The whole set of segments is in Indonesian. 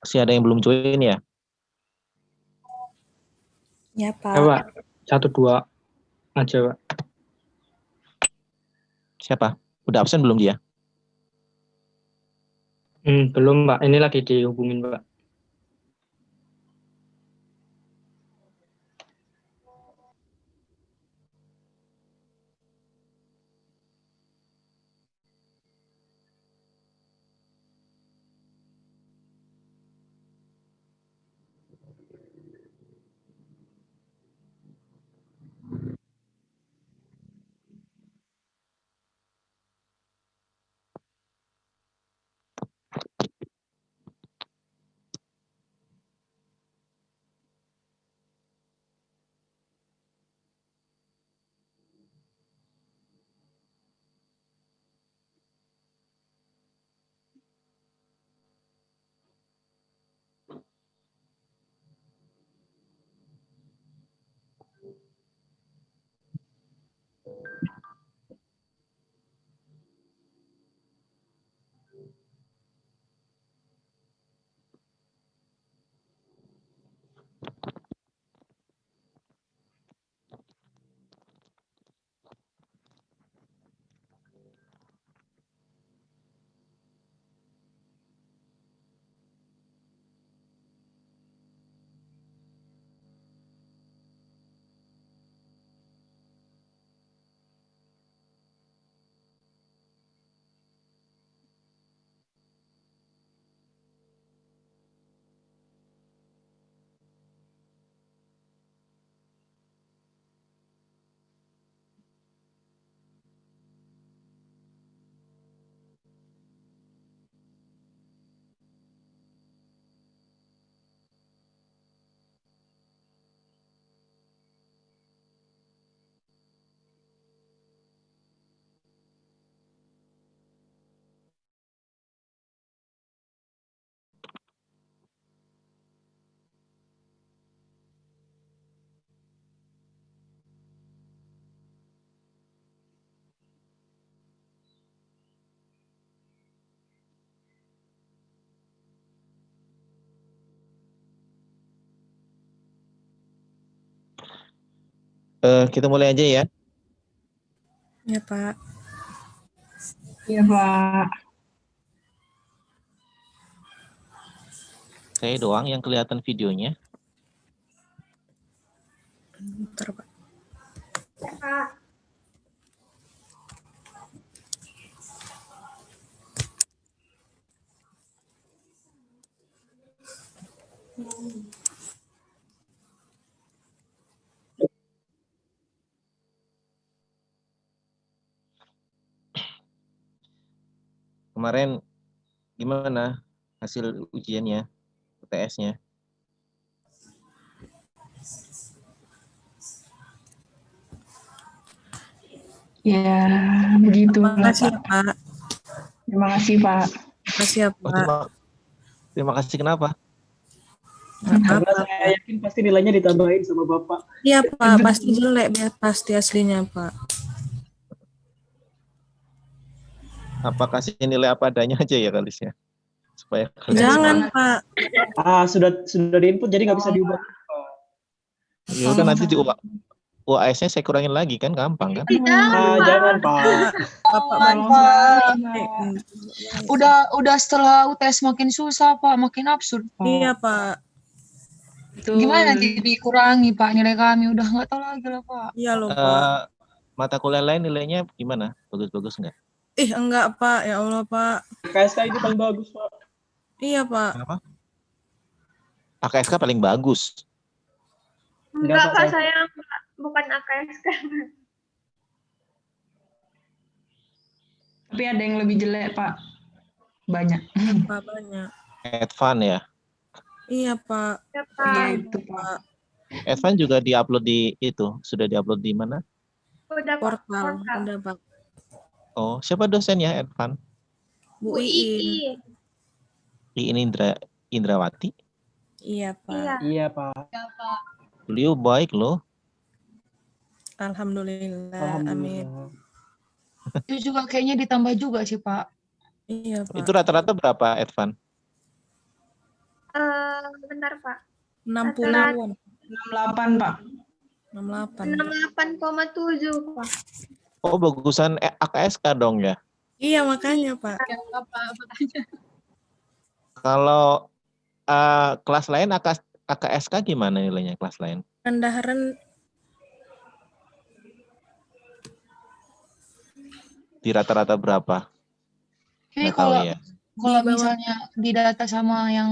Masih ada yang belum join ya? Ya, Pak. Ya, Pak. 1-2 aja, Pak. Siapa? Udah absen belum dia? Belum, Pak. Ini lagi dihubungin, Pak. Kita mulai aja ya. Ya, Pak. Iya, Pak. Saya doang yang kelihatan videonya. Bentar, Pak. Kemarin gimana hasil ujiannya, UTS-nya? Ya, begitu. Terima kasih, Pak. Terima kasih, Pak. Terima kasih ya, Oh, Pak. terima kasih, kenapa? Karena saya yakin pasti nilainya ditambahin sama Bapak. Iya, Pak. Pasti jelek, pasti aslinya, Pak. Apa kasih nilai apa adanya aja ya kalisnya? Supaya kalian Jangan, semangat. Pak. Sudah diinput jadi nggak bisa diubah. Ya udah nanti di UAS-nya saya kurangin lagi kan, gampang kan? Jangan, Pak. Udah setelah UTS makin susah, Pak, makin absurd, Pak. Iya, Pak. Gimana nanti dikurangi, Pak, nilai kami udah nggak tahu lagi lah, Pak. Iya loh, Pak. Mata kuliah lain nilainya gimana? Bagus-bagus nggak? Enggak, Pak. Ya Allah, Pak. KSK itu paling bagus, Pak. Iya, Pak. Kenapa? AKSK paling bagus. Enggak, Pak, saya bukan AKSK. Tapi ada yang lebih jelek, Pak. Banyak. Pak, banyak. Advan ya? Iya, Pak. Ya, Pak. Iya, itu, Pak. Advan juga diupload di itu, sudah diupload di mana? Udah, Pak. Portal. Udah, Pak. Oh, siapa dosennya Advan? Bu Iin. Iin Indrawati? Iya, Pak. Iya, Pak. Beliau baik loh. Alhamdulillah. Amin. Itu juga kayaknya ditambah juga sih, Pak. Iya, Pak. Itu rata-rata berapa Advan? Bentar, Pak. 60-an. 68, Pak. 68. 68,7, Pak. Oh, bagusan AKSK dong ya. Iya, makanya, Pak. Ya, Bapak, makanya. Kalau kelas lain AKSK gimana nilainya kelas lain? Rendah-rendah. Di rata-rata berapa? Ini Nggak tahu kalau ya. kalau Di bawah. misalnya di data sama yang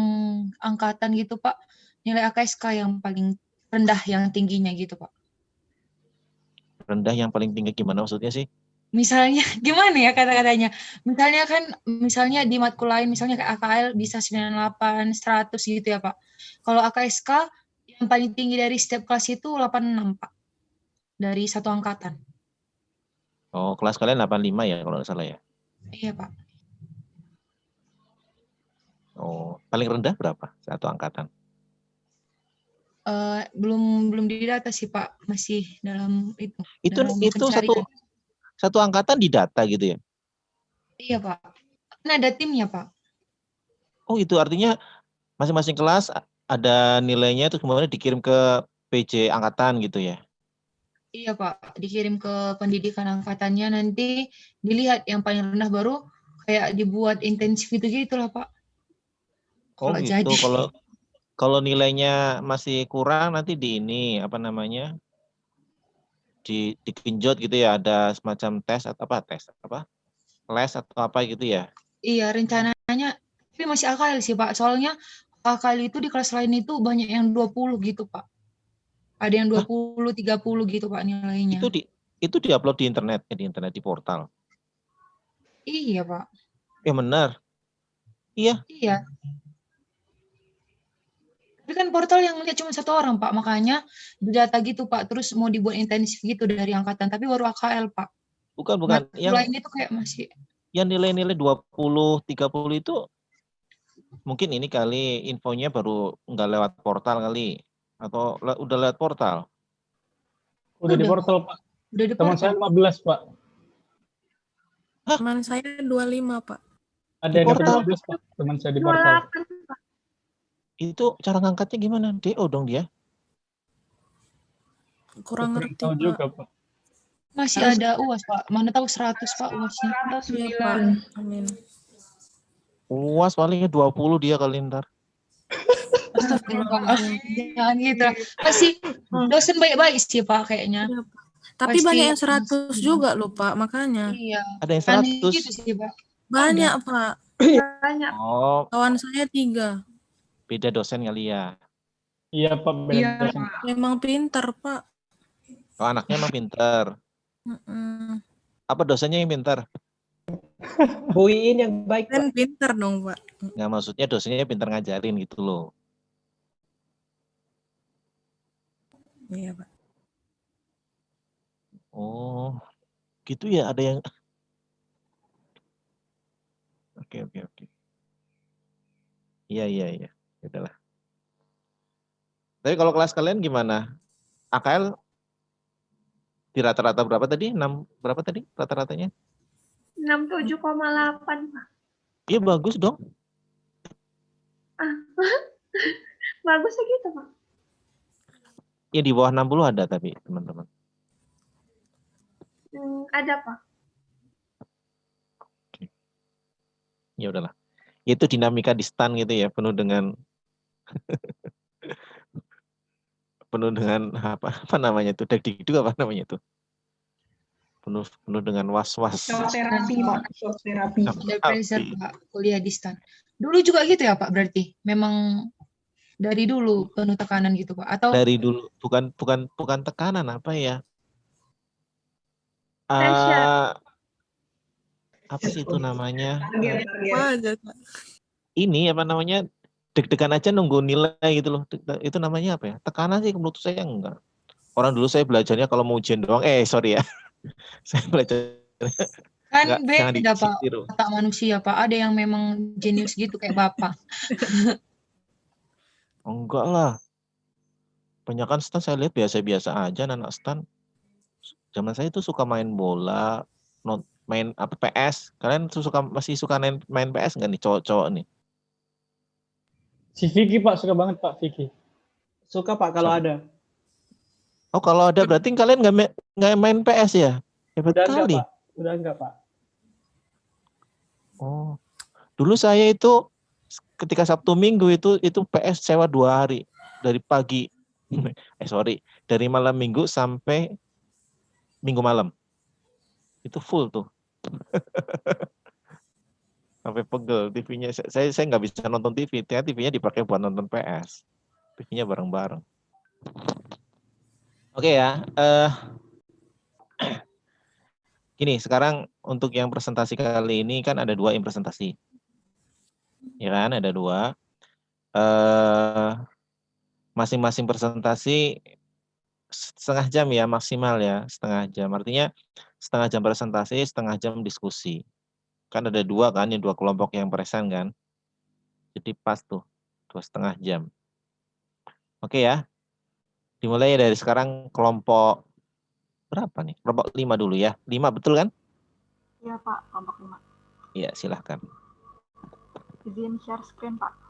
angkatan gitu, Pak, nilai AKSK yang paling rendah yang tingginya gitu, Pak. Rendah yang paling tinggi gimana maksudnya sih? Misalnya gimana ya kata-katanya? Misalnya di matkul lain misalnya kayak AKL bisa 98, 100 gitu ya, Pak. Kalau AKSK yang paling tinggi dari setiap kelas itu 86, Pak. Dari satu angkatan. Oh, kelas kalian 85 ya kalau nggak salah ya. Iya, Pak. Oh, paling rendah berapa satu angkatan? Belum didata sih, Pak. Masih dalam itu. Itu dalam pencarian. satu angkatan di data gitu ya? Iya, Pak. Kan ada timnya, Pak. Oh, itu artinya masing-masing kelas ada nilainya terus kemudian dikirim ke PJ angkatan gitu ya? Iya, Pak. Dikirim ke pendidikan angkatannya, nanti dilihat yang paling rendah baru kayak dibuat intensif gitu lah, Pak. Oh Kalau gitu. jadi. Kalau nilainya masih kurang nanti di ini apa namanya? Digenjot gitu ya, ada semacam tes atau les atau apa gitu ya? Iya, rencananya tapi masih AKL sih, Pak. Soalnya AKL itu di kelas lain itu banyak yang 20 gitu, Pak. Ada yang 20, 30 gitu, Pak, nilainya. Itu diupload di internet di portal. Iya, Pak. Ya benar. Iya. Iya. Tapi kan portal yang lihat cuma satu orang, Pak. Makanya data gitu, Pak. Terus mau dibuat intensif gitu dari angkatan. Tapi baru AKL, Pak. Bukan. Yang lain itu kayak masih. Yang nilai-nilai 20, 30 itu mungkin ini kali infonya baru nggak lewat portal kali. Atau udah lewat portal? Udah di portal, Pak. Udah di Teman portal. saya 15, Pak. Teman saya 25, Pak. Ada yang dapat 15, Pak. Teman saya di portal. 28, Pak. Itu cara ngangkatnya gimana? DO dong dia? Kurang ngerti, Tahu Pak. juga, Pak. Masih ada UAS, Pak. Mana tahu 100, Pak, UASnya. Iya, Pak. Amin. UAS palingnya 20 dia kali ntar. Astagfirullahaladzim. Jangan gitu. Masih dosen baik-baik sih, Pak, kayaknya. Iya, Pak. Tapi Pasti banyak yang 100 juga loh, Pak. Makanya. Iya. Ada yang Aneh 100. gitu sih, Pak. Banyak, Pak. Banyak. Oh, Kawan saya 3. beda dosen kali ya. Iya, Pak. Iya, Beda. Memang pintar, Pak. Oh, anaknya emang pinter. Apa dosennya yang pinter? Buiin yang baik, Pak. Kan pintar dong, Pak. Nggak, maksudnya dosennya pinter ngajarin gitu loh. Iya, Pak. Oh, gitu ya, ada yang. Oke. Iya. Udahlah. Tapi kalau kelas kalian gimana? AKL di rata-rata berapa tadi? 6 berapa tadi rata-ratanya? 67,8, Pak. Iya bagus dong. Bagus segitu, Pak. Ya di bawah 60 ada tapi teman-teman. Ada, Pak. Ya udahlah. Itu dinamika di stan gitu ya, penuh dengan apa namanya itu, deg-deg apa namanya itu, penuh dengan was-was. Shock terapi, Pak. Shock terapi. Ada pressure, Pak, kuliah di stan. Dulu juga gitu ya, Pak, berarti? Memang dari dulu penuh tekanan gitu, Pak? Atau Dari dulu, bukan tekanan, apa ya? Pressure. Apa sih itu namanya? Target. Apa aja, Pak? Ini apa namanya? Deg-degan aja nunggu nilai gitu loh. Itu namanya apa ya? Tekanan sih menurut saya enggak. Orang dulu saya belajarnya kalau mau ujian doang. Sorry ya. Saya belajar. kan Jangan beda, Pak, ditiru. otak manusia, Pak. Ada yang memang jenius gitu kayak Bapak. Enggak lah. Banyakan stan saya lihat biasa-biasa aja anak stan. Zaman saya itu suka main bola, main apa PS. Kalian masih suka main PS enggak nih cowok-cowok nih? Si Vicky Pak, suka banget Pak Vicky. Suka Pak kalau ada. Oh, kalau ada berarti kalian nggak main PS ya? Hebat Udah enggak kali. Pak. Udah enggak Pak. Oh, dulu saya itu ketika Sabtu Minggu itu PS sewa 2 hari dari pagi. Dari malam Minggu sampai Minggu malam. Itu full tuh. Sampai pegel TV-nya. Saya nggak bisa nonton TV. TV-nya dipakai buat nonton PS. TV-nya bareng-bareng. Oke ya. Gini, sekarang untuk yang presentasi kali ini kan ada 2 yang presentasi. Ya kan, ada 2. Masing-masing presentasi setengah jam ya maksimal ya, setengah jam. Artinya setengah jam presentasi, setengah jam diskusi. Kan ada 2 kan, yang 2 kelompok yang present kan. Jadi pas tuh, 2,5 jam. Oke ya. Dimulai dari sekarang kelompok berapa nih? Kelompok 5 dulu ya. 5 betul kan? Iya Pak, kelompok 5. Iya, silahkan. Izin share screen Pak.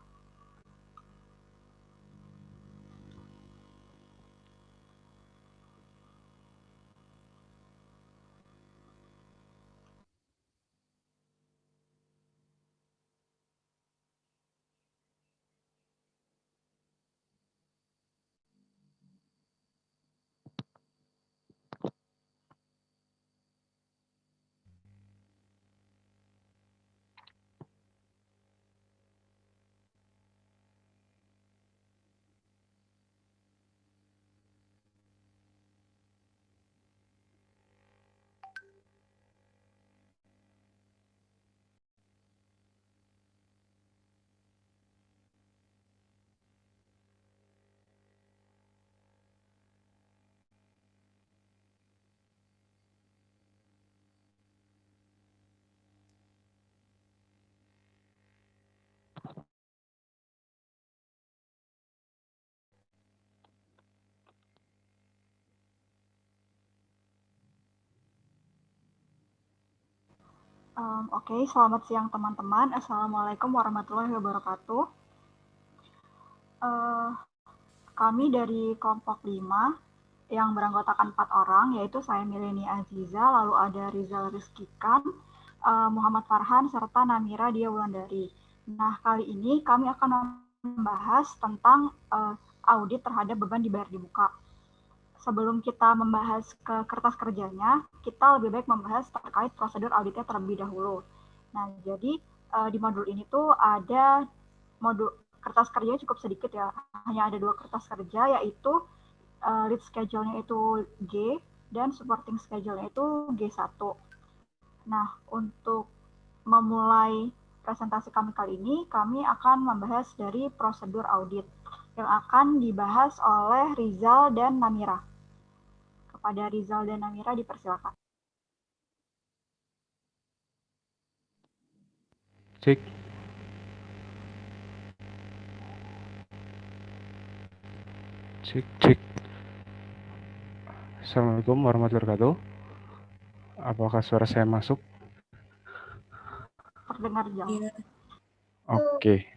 Oke, selamat siang teman-teman. Assalamualaikum warahmatullahi wabarakatuh. Kami dari kelompok 5 yang beranggotakan 4 orang, yaitu saya Mileni Aziza, lalu ada Rizal Rizkikan, Muhammad Farhan, serta Namira Dia Wulandari. Nah, kali ini kami akan membahas tentang audit terhadap beban dibayar di muka. Sebelum kita membahas ke kertas kerjanya, kita lebih baik membahas terkait prosedur auditnya terlebih dahulu. Nah, jadi di modul ini tuh ada modul kertas kerjanya cukup sedikit ya, hanya ada 2 kertas kerja, yaitu lead schedule-nya itu G dan supporting schedule-nya itu G1. Nah, untuk memulai presentasi kami kali ini, kami akan membahas dari prosedur audit yang akan dibahas oleh Rizal dan Namira. Kepada Rizal dan Namira dipersilakan. Cek. Cek. Assalamualaikum warahmatullahi wabarakatuh. Apakah suara saya masuk? Terdengar jauh. Iya. Oke.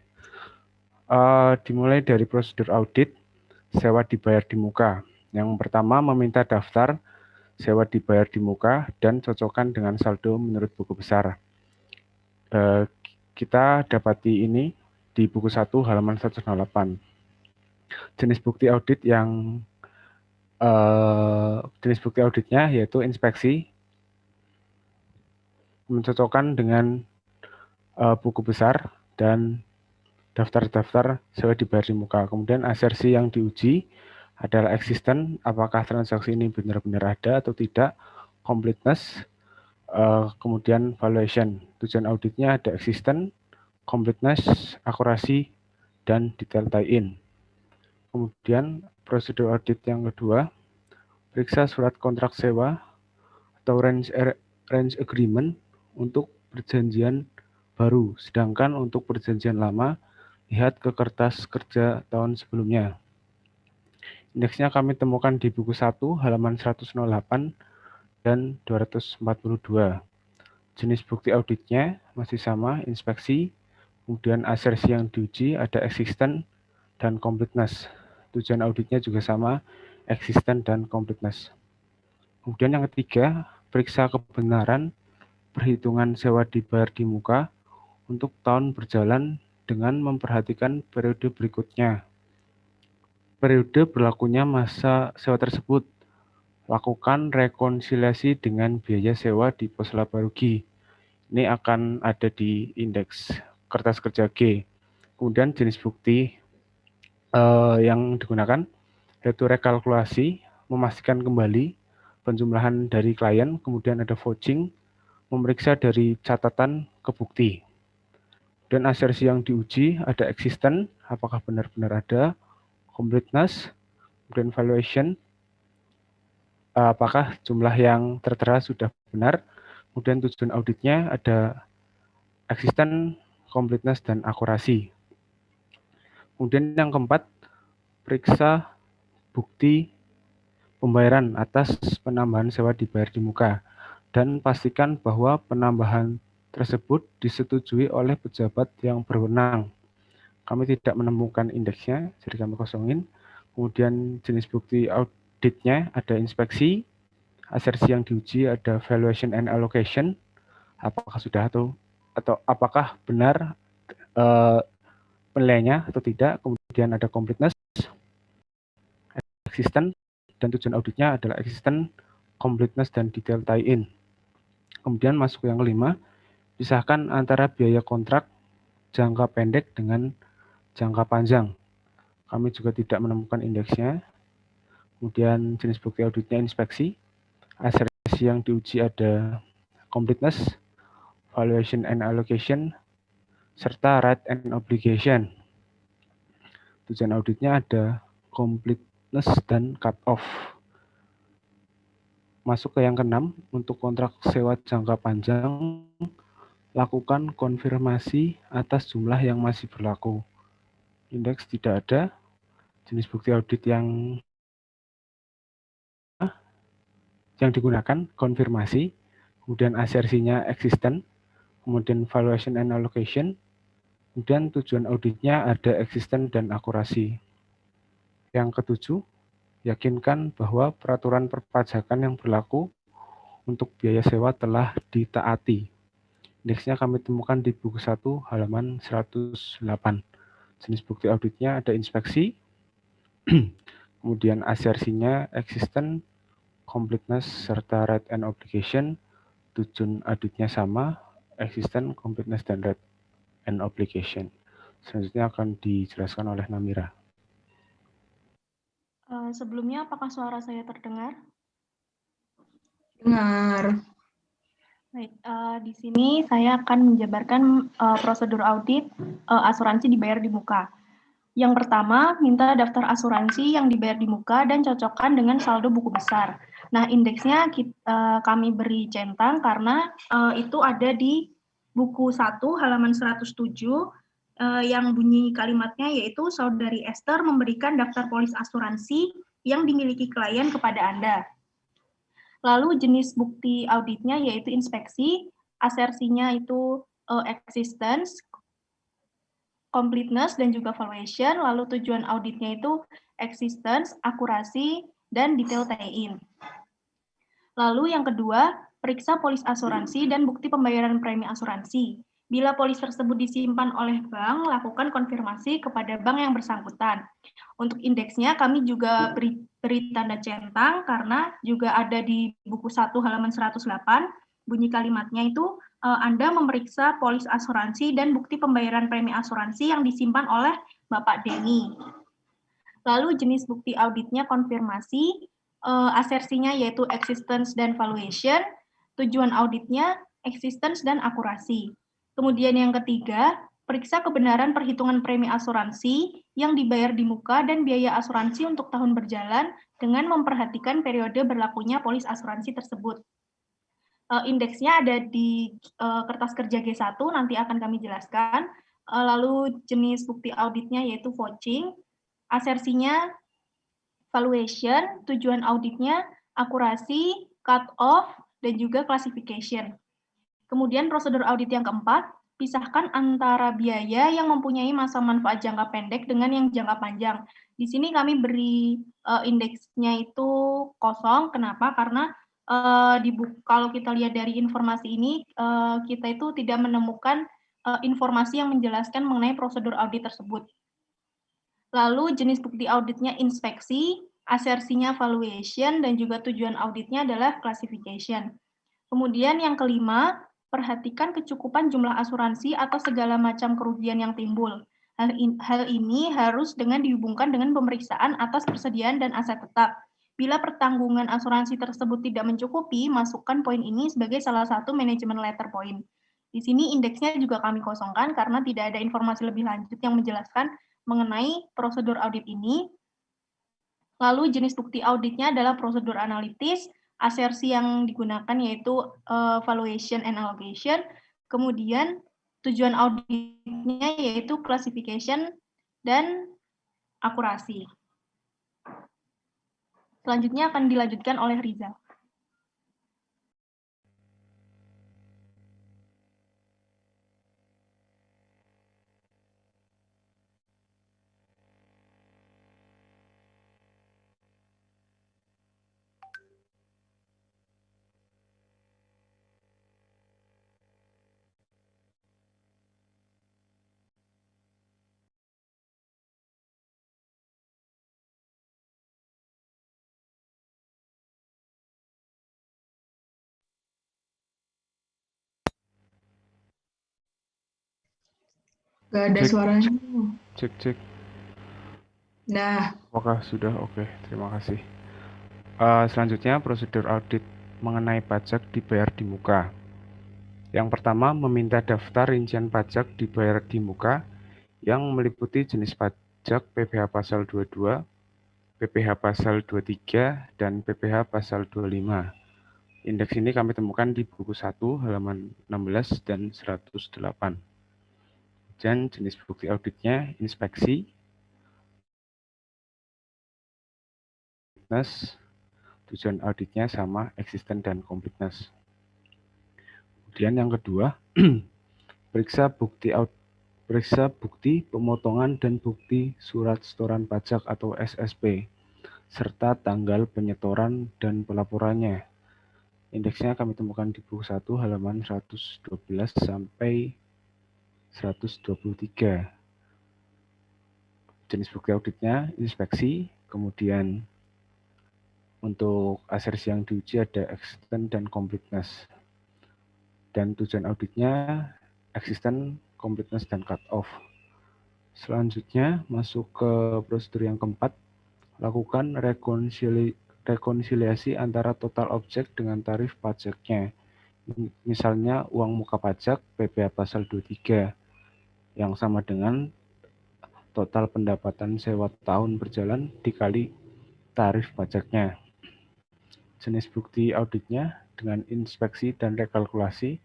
Dimulai dari prosedur audit sewa dibayar di muka. Yang pertama meminta daftar sewa dibayar di muka dan cocokkan dengan saldo menurut buku besar. Kita dapati ini di buku 1 halaman 108. Jenis bukti audit yang jenis bukti auditnya yaitu inspeksi, mencocokkan dengan buku besar dan daftar-daftar sewa dibayar di muka. Kemudian asersi yang diuji adalah existent, apakah transaksi ini benar-benar ada atau tidak, completeness, kemudian valuation. Tujuan auditnya ada existent, completeness, akurasi, dan detail tie-in. Kemudian prosedur audit yang kedua, periksa surat kontrak sewa atau range agreement untuk perjanjian baru, sedangkan untuk perjanjian lama, lihat ke kertas kerja tahun sebelumnya. Indeksnya kami temukan di buku 1 halaman 108 dan 242. Jenis bukti auditnya masih sama, inspeksi, Kemudian asersi yang diuji ada existence dan completeness. Tujuan auditnya juga sama, existence dan completeness. Kemudian yang ketiga, periksa kebenaran perhitungan sewa dibayar di muka untuk tahun berjalan dengan memperhatikan periode berikutnya. Periode berlakunya masa sewa tersebut. Lakukan rekonsiliasi dengan biaya sewa di pos laba rugi. Ini akan ada di indeks kertas kerja G. Kemudian jenis bukti yang digunakan yaitu rekalkulasi, memastikan kembali penjumlahan dari klien, kemudian ada vouching, memeriksa dari catatan ke bukti. Dan asersi yang diuji ada existence, apakah benar-benar ada, completeness, kemudian valuation, apakah jumlah yang tertera sudah benar, kemudian tujuan auditnya ada existence, completeness, dan akurasi. Kemudian yang keempat, periksa bukti pembayaran atas penambahan sewa dibayar di muka dan pastikan bahwa penambahan tersebut disetujui oleh pejabat yang berwenang. Kami tidak menemukan indeksnya, jadi kami kosongin. Kemudian jenis bukti auditnya ada inspeksi, asersi yang diuji ada valuation and allocation, apakah sudah atau apakah benar penilaiannya atau tidak. Kemudian ada completeness, existence, dan tujuan auditnya adalah existence, completeness, dan detail tie-in. Kemudian masuk yang kelima, pisahkan antara biaya kontrak jangka pendek dengan jangka panjang. Kami juga tidak menemukan indeksnya. Kemudian jenis bukti auditnya inspeksi, asersi yang diuji ada completeness, valuation and allocation, serta right and obligation. Tujuan auditnya ada completeness dan cut off. Masuk ke yang keenam, untuk kontrak sewa jangka panjang, lakukan konfirmasi atas jumlah yang masih berlaku. Indeks tidak ada. Jenis bukti audit yang digunakan konfirmasi, kemudian asersinya existence, kemudian valuation and allocation, kemudian tujuan auditnya ada existence dan akurasi. Yang ketujuh, yakinkan bahwa peraturan perpajakan yang berlaku untuk biaya sewa telah ditaati. Indeksnya kami temukan di buku 1 halaman 108. Jenis bukti auditnya ada inspeksi, kemudian asersinya existence, completeness, serta right and obligation. Tujuan auditnya sama, existence, completeness, dan right and obligation. Selanjutnya akan dijelaskan oleh Namira. Sebelumnya, apakah suara saya terdengar? Dengar. Baik, di sini saya akan menjabarkan prosedur audit asuransi dibayar di muka. Yang pertama, minta daftar asuransi yang dibayar di muka dan cocokkan dengan saldo buku besar. Nah, indeksnya kami beri centang karena itu ada di buku 1 halaman 107 yang bunyi kalimatnya yaitu Saudari Esther memberikan daftar polis asuransi yang dimiliki klien kepada Anda. Lalu jenis bukti auditnya yaitu inspeksi, asersinya itu existence, completeness, dan juga valuation. Lalu tujuan auditnya itu existence, akurasi, dan detail tie-in. Lalu yang kedua, periksa polis asuransi dan bukti pembayaran premi asuransi. Bila polis tersebut disimpan oleh bank, lakukan konfirmasi kepada bank yang bersangkutan. Untuk indeksnya kami juga beri tanda centang karena juga ada di buku 1 halaman 108, bunyi kalimatnya itu Anda memeriksa polis asuransi dan bukti pembayaran premi asuransi yang disimpan oleh Bapak Denny. Lalu jenis bukti auditnya konfirmasi, asersinya yaitu existence dan valuation, tujuan auditnya existence dan akurasi. Kemudian yang ketiga, periksa kebenaran perhitungan premi asuransi yang dibayar di muka dan biaya asuransi untuk tahun berjalan dengan memperhatikan periode berlakunya polis asuransi tersebut. Indeksnya ada di kertas kerja G1, nanti akan kami jelaskan. Lalu jenis bukti auditnya yaitu vouching, asersinya valuation, tujuan auditnya akurasi, cut off, dan juga classification. Kemudian prosedur audit yang keempat, pisahkan antara biaya yang mempunyai masa manfaat jangka pendek dengan yang jangka panjang. Di sini kami beri indeksnya itu kosong. Kenapa? Karena kalau kita lihat dari informasi ini, kita itu tidak menemukan informasi yang menjelaskan mengenai prosedur audit tersebut. Lalu jenis bukti auditnya inspeksi, asersinya valuation, dan juga tujuan auditnya adalah classification. Kemudian yang kelima, perhatikan kecukupan jumlah asuransi atau segala macam kerugian yang timbul. Hal ini harus dihubungkan dengan pemeriksaan atas persediaan dan aset tetap. Bila pertanggungan asuransi tersebut tidak mencukupi, masukkan poin ini sebagai salah satu manajemen letter point. Di sini indeksnya juga kami kosongkan karena tidak ada informasi lebih lanjut yang menjelaskan mengenai prosedur audit ini. Lalu jenis bukti auditnya adalah prosedur analitis, asersi yang digunakan yaitu valuation and allocation, kemudian tujuan auditnya yaitu classification dan akurasi. Selanjutnya akan dilanjutkan oleh Rizal. Gak ada Cek. suaranya. Cek. Nah, Apakah sudah? Oke, terima kasih. Selanjutnya, prosedur audit mengenai pajak dibayar di muka. Yang pertama, meminta daftar rincian pajak dibayar di muka yang meliputi jenis pajak PPh pasal 22, PPh pasal 23, dan PPh pasal 25. Indeks ini kami temukan di buku 1 halaman 16 dan 108. Dan jenis bukti auditnya inspeksi, tujuan auditnya sama eksisten dan completeness. Kemudian yang kedua, periksa bukti pemotongan dan bukti surat setoran pajak atau SSP, serta tanggal penyetoran dan pelaporannya. Indeksnya kami temukan di buku 1 halaman 112 sampai 123. Jenis bukti auditnya inspeksi, kemudian untuk asersi yang diuji ada eksisten dan completeness. Dan tujuan auditnya eksisten, completeness, dan cut off. Selanjutnya masuk ke prosedur yang keempat, lakukan rekonsiliasi antara total objek dengan tarif pajaknya. Misalnya uang muka pajak PPh pasal 23 yang sama dengan total pendapatan sewa tahun berjalan dikali tarif pajaknya. Jenis bukti auditnya dengan inspeksi dan rekalkulasi,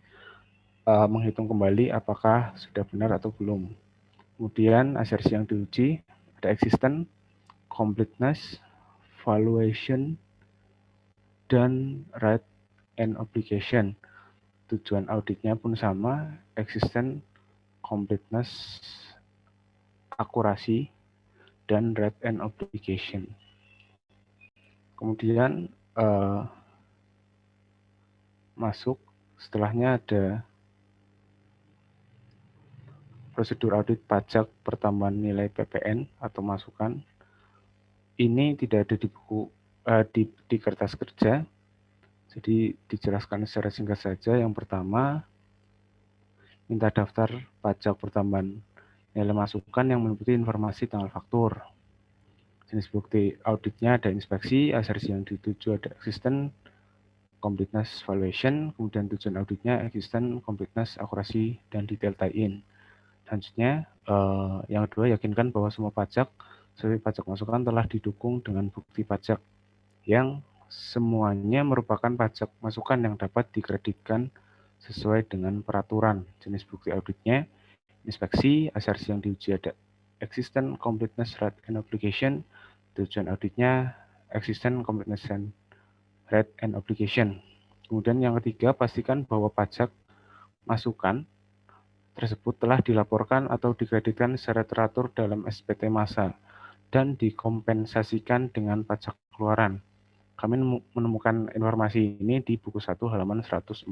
menghitung kembali apakah sudah benar atau belum. Kemudian asersi yang diuji ada eksisten, completeness, valuation, dan right and obligation. Tujuan auditnya pun sama, eksisten, completeness, akurasi, dan right and obligation. Kemudian masuk, setelahnya ada prosedur audit pajak pertambahan nilai PPN atau masukan. Ini tidak ada di buku di kertas kerja, jadi dijelaskan secara singkat saja. Yang pertama, minta daftar pajak pertambahan nilai masukan yang meliputi informasi tanggal faktur. Jenis bukti auditnya ada inspeksi, asersi yang dituju ada eksisten, completeness, valuation, kemudian tujuan auditnya eksisten, completeness, akurasi, dan detail tie-in. Selanjutnya, yang kedua, yakinkan bahwa semua pajak sesuai pajak masukan telah didukung dengan bukti pajak yang semuanya merupakan pajak masukan yang dapat dikreditkan sesuai dengan peraturan. Jenis bukti auditnya inspeksi, asersi yang diuji ada eksisten, completeness, right and obligation. Tujuan auditnya eksisten, completeness, and right and obligation. Kemudian yang ketiga, pastikan bahwa pajak masukan tersebut telah dilaporkan atau dikreditkan secara teratur dalam SPT massa dan dikompensasikan dengan pajak keluaran. Kami menemukan informasi ini di buku 1 halaman 147.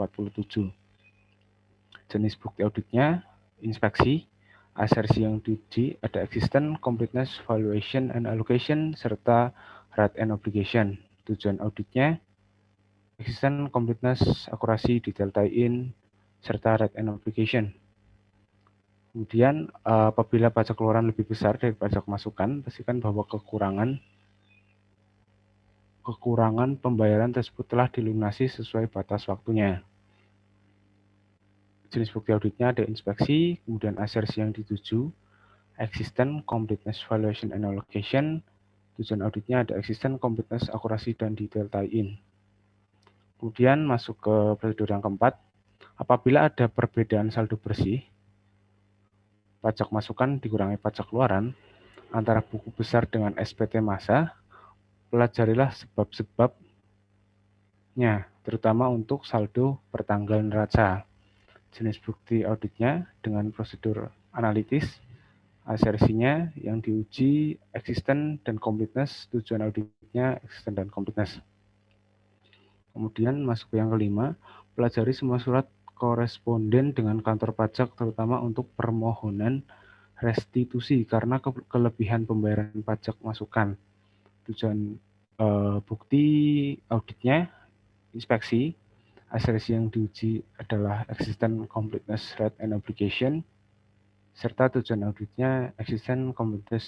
Jenis bukti auditnya, inspeksi, asersi yang diuji, ada existence, completeness, valuation, and allocation, serta right and obligation. Tujuan auditnya, existence, completeness, akurasi, detail tie-in, serta right and obligation. Kemudian, apabila pajak keluaran lebih besar dari pajak masukan, pastikan bahwa kekurangan pembayaran tersebut telah dilunasi sesuai batas waktunya. Jenis bukti auditnya ada inspeksi, kemudian asersi yang dituju, existence, completeness, valuation, and allocation. Tujuan auditnya ada existence, completeness, akurasi, dan detail tie-in. Kemudian masuk ke prosedur yang keempat, apabila ada perbedaan saldo bersih, pajak masukan dikurangi pajak keluaran, antara buku besar dengan SPT massa, pelajarilah sebab-sebabnya, terutama untuk saldo pertanggal neraca. Jenis bukti auditnya dengan prosedur analitis, asersinya yang diuji, existence dan completeness, tujuan auditnya existence dan completeness. Kemudian masuk ke yang kelima, pelajari semua surat koresponden dengan kantor pajak, terutama untuk permohonan restitusi karena kelebihan pembayaran pajak masukan. Tujuan bukti auditnya, inspeksi, asersi yang diuji adalah existence, completeness, right and obligation, serta tujuan auditnya existence, completeness,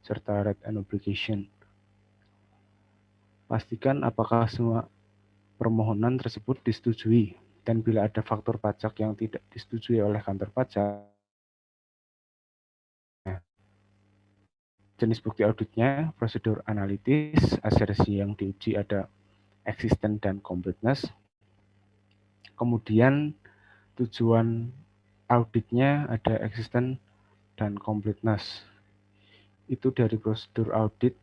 serta right and obligation. Pastikan apakah semua permohonan tersebut disetujui, dan bila ada faktor pajak yang tidak disetujui oleh kantor pajak, jenis bukti auditnya, prosedur analitis, asersi yang diuji ada existence dan completeness. Kemudian tujuan auditnya ada existence dan completeness. Itu dari prosedur audit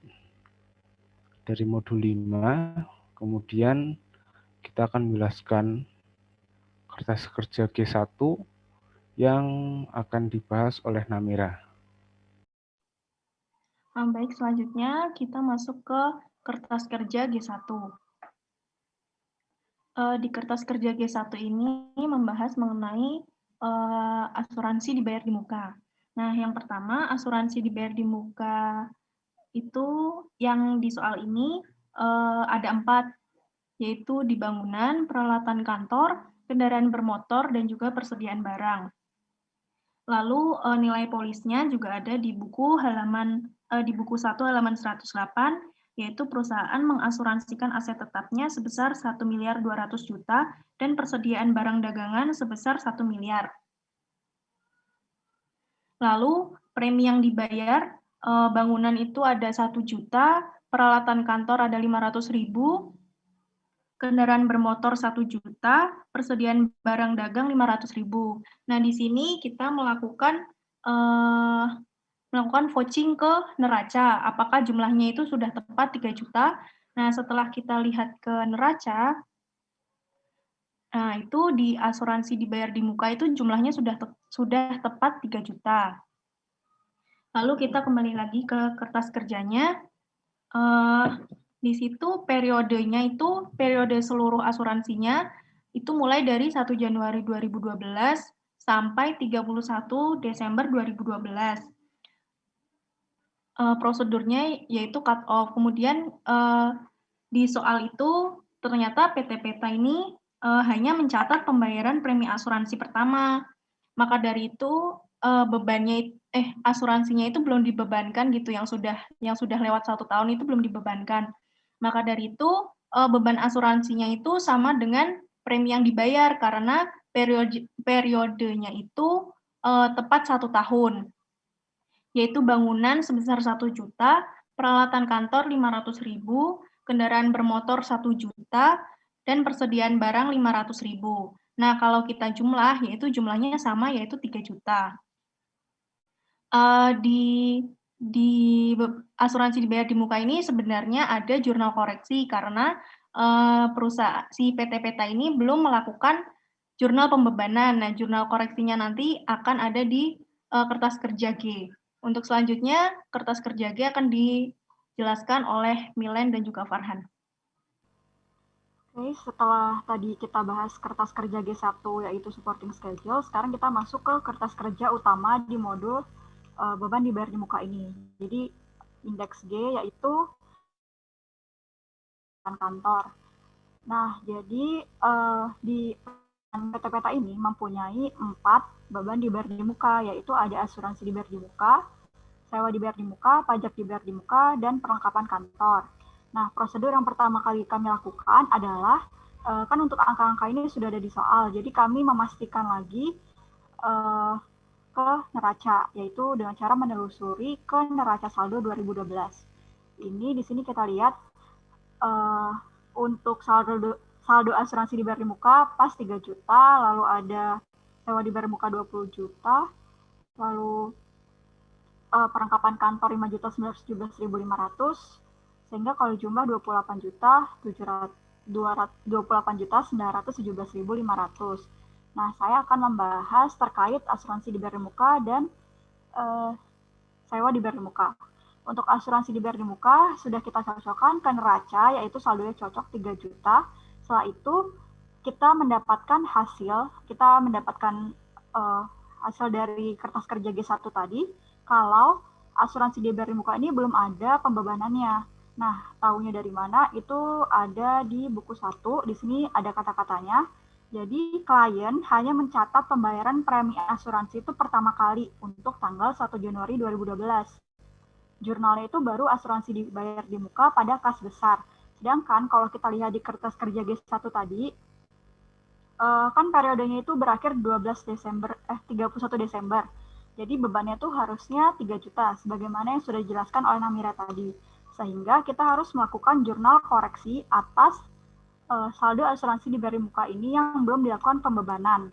dari modul 5. Kemudian kita akan menjelaskan kertas kerja G1 yang akan dibahas oleh Namira. Baik, selanjutnya kita masuk ke kertas kerja G1. Di kertas kerja G1 ini membahas mengenai asuransi dibayar di muka. Nah, yang pertama, asuransi dibayar di muka itu yang di soal ini ada 4, yaitu di bangunan, peralatan kantor, kendaraan bermotor, dan juga persediaan barang. Lalu nilai polisnya juga ada di buku 1 halaman 108, yaitu perusahaan mengasuransikan aset tetapnya sebesar 1.200.000.000 dan persediaan barang dagangan sebesar 1 miliar. Lalu premi yang dibayar, bangunan itu ada 1 juta, peralatan kantor ada 500.000, kendaraan bermotor 1 juta, persediaan barang dagang 500.000. Nah, di sini kita melakukan vouching ke neraca. Apakah jumlahnya itu sudah tepat 3 juta? Nah, setelah kita lihat ke neraca, nah itu di asuransi dibayar di muka itu jumlahnya sudah tepat 3 juta. Lalu kita kembali lagi ke kertas kerjanya. Di situ periodenya itu, periode seluruh asuransinya, itu mulai dari 1 Januari 2012 sampai 31 Desember 2012. Prosedurnya yaitu cut off. Kemudian di soal itu ternyata PT Peta ini hanya mencatat pembayaran premi asuransi pertama. Maka dari itu asuransinya itu belum dibebankan gitu, yang sudah lewat 1 tahun itu belum dibebankan. Maka dari itu beban asuransinya itu sama dengan premi yang dibayar karena periodenya itu tepat 1 tahun, yaitu bangunan sebesar 1 juta, peralatan kantor 500.000, kendaraan bermotor 1 juta, dan persediaan barang 500.000. Nah, kalau kita jumlah, yaitu jumlahnya sama, yaitu 3 juta. Di asuransi dibayar di muka ini sebenarnya ada jurnal koreksi karena perusahaan si PT Peta ini belum melakukan jurnal pembebanan. Nah, jurnal koreksinya nanti akan ada di kertas kerja G. Untuk selanjutnya, kertas kerja G akan dijelaskan oleh Milen dan juga Farhan. Oke, setelah tadi kita bahas kertas kerja G1 yaitu supporting schedule, sekarang kita masuk ke kertas kerja utama di modul beban dibayar di muka ini. Jadi indeks G yaitu kantor. Nah, jadi di peta-peta ini mempunyai 4 beban dibayar di muka, yaitu ada asuransi dibayar di muka, sewa dibayar di muka, pajak dibayar di muka, dan perlengkapan kantor. Nah, prosedur yang pertama kali kami lakukan adalah, kan untuk angka-angka ini sudah ada di soal, jadi kami memastikan lagi ke neraca, yaitu dengan cara menelusuri ke neraca saldo 2012. Ini di sini kita lihat untuk saldo asuransi dibayar di muka pas 3 juta, lalu ada sewa dibayar di muka 20 juta, lalu perlengkapan kantor 5.917.500, sehingga kalau jumlah 28.917.500. Nah, saya akan membahas terkait asuransi dibayar di muka dan sewa dibayar di muka. Untuk asuransi dibayar di muka sudah kita cocokkan ke neraca, yaitu saldonya cocok 3 juta. Setelah itu kita mendapatkan hasil dari kertas kerja G1 tadi, kalau asuransi dibayar di muka ini belum ada pembebanannya. Nah, tahunya dari mana? Itu ada di buku 1, di sini ada kata-katanya. Jadi, klien hanya mencatat pembayaran premi asuransi itu pertama kali untuk tanggal 1 Januari 2012. Jurnalnya itu baru asuransi dibayar di muka pada kas besar. Sedangkan kalau kita lihat di kertas kerja G1 tadi, kan periodenya itu berakhir 31 Desember. Jadi bebannya itu harusnya 3 juta, sebagaimana yang sudah dijelaskan oleh Namira tadi. Sehingga kita harus melakukan jurnal koreksi atas saldo asuransi dibayar di muka ini yang belum dilakukan pembebanan.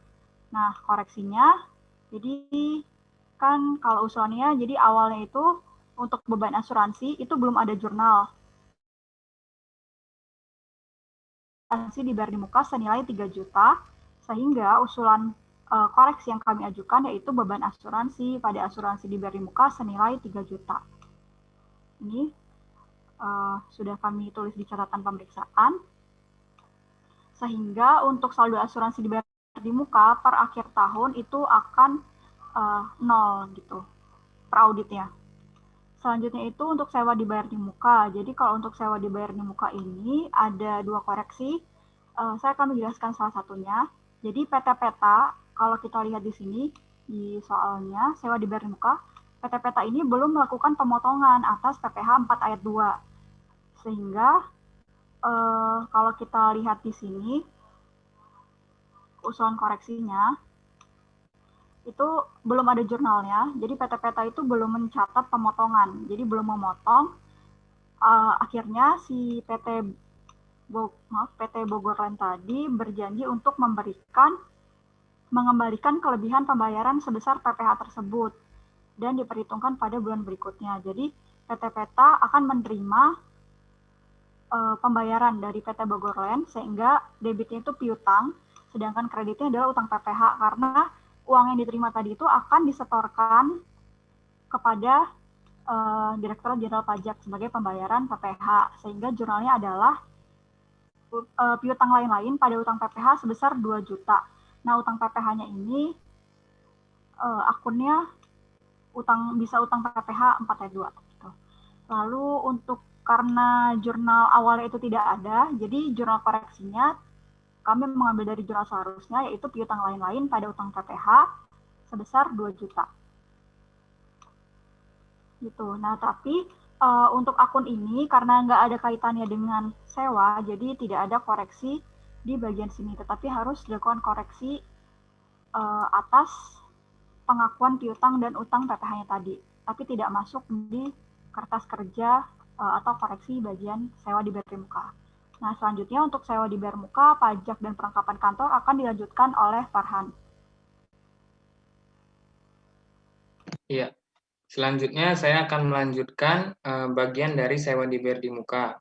Nah, koreksinya, jadi kan kalau usulannya, jadi awalnya itu untuk beban asuransi itu belum ada jurnal. Asuransi dibayar di muka senilai 3 juta, sehingga usulan koreksi yang kami ajukan yaitu beban asuransi pada asuransi dibayar di muka senilai 3 juta. Ini sudah kami tulis di catatan pemeriksaan. Sehingga untuk saldo asuransi dibayar di muka per akhir tahun itu akan 0 gitu per auditnya. Selanjutnya itu untuk sewa dibayar di muka. Jadi kalau untuk sewa dibayar di muka ini ada 2 koreksi. Saya akan menjelaskan salah satunya. Jadi peta-peta, kalau kita lihat di sini di soalnya sewa dibayar di muka, peta-peta ini belum melakukan pemotongan atas PPh 4 ayat 2. Sehingga kalau kita lihat di sini usulan koreksinya itu belum ada jurnalnya, jadi peta-peta itu belum mencatat pemotongan, jadi belum memotong. Akhirnya si PT Bogorland tadi berjanji untuk mengembalikan kelebihan pembayaran sebesar PPh tersebut dan diperhitungkan pada bulan berikutnya. Jadi PT-Peta akan menerima pembayaran dari PT Bogorland sehingga debitnya itu piutang, sedangkan kreditnya adalah utang PPh karena uang yang diterima tadi itu akan disetorkan kepada Direktorat Jenderal Pajak sebagai pembayaran PPh, sehingga jurnalnya adalah piutang lain-lain pada utang PPh sebesar 2 juta. Nah, utang PPh-nya ini akunnya bisa utang PPh 4 ayat 2 gitu. Lalu untuk karena jurnal awalnya itu tidak ada, jadi jurnal koreksinya kami mengambil dari jurnal seharusnya, yaitu piutang lain-lain pada utang PPh sebesar 2 juta. Gitu. Nah, tapi untuk akun ini, karena nggak ada kaitannya dengan sewa, jadi tidak ada koreksi di bagian sini, tetapi harus dilakukan koreksi atas pengakuan piutang dan utang PPh-nya tadi, tapi tidak masuk di kertas kerja atau koreksi bagian sewa dibayar di muka. Nah, selanjutnya untuk sewa dibayar muka, pajak dan perlengkapan kantor akan dilanjutkan oleh Farhan. Iya. Selanjutnya saya akan melanjutkan bagian dari sewa dibayar di muka.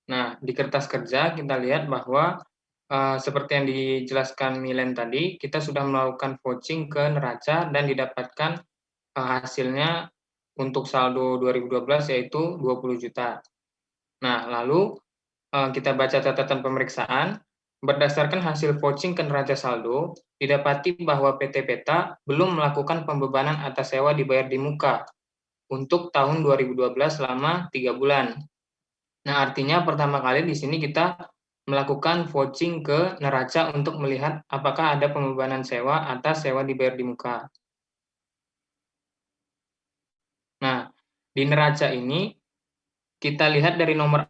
Nah, di kertas kerja kita lihat bahwa seperti yang dijelaskan Milen tadi, kita sudah melakukan vouching ke neraca dan didapatkan hasilnya untuk saldo 2012 yaitu 20 juta. Nah, lalu kita baca catatan pemeriksaan. Berdasarkan hasil vouching ke neraca saldo, didapati bahwa PT Peta belum melakukan pembebanan atas sewa dibayar di muka untuk tahun 2012 selama 3 bulan. Nah, artinya pertama kali di sini kita melakukan vouching ke neraca untuk melihat apakah ada pembebanan sewa atas sewa dibayar di muka. Nah, di neraca ini kita lihat dari nomor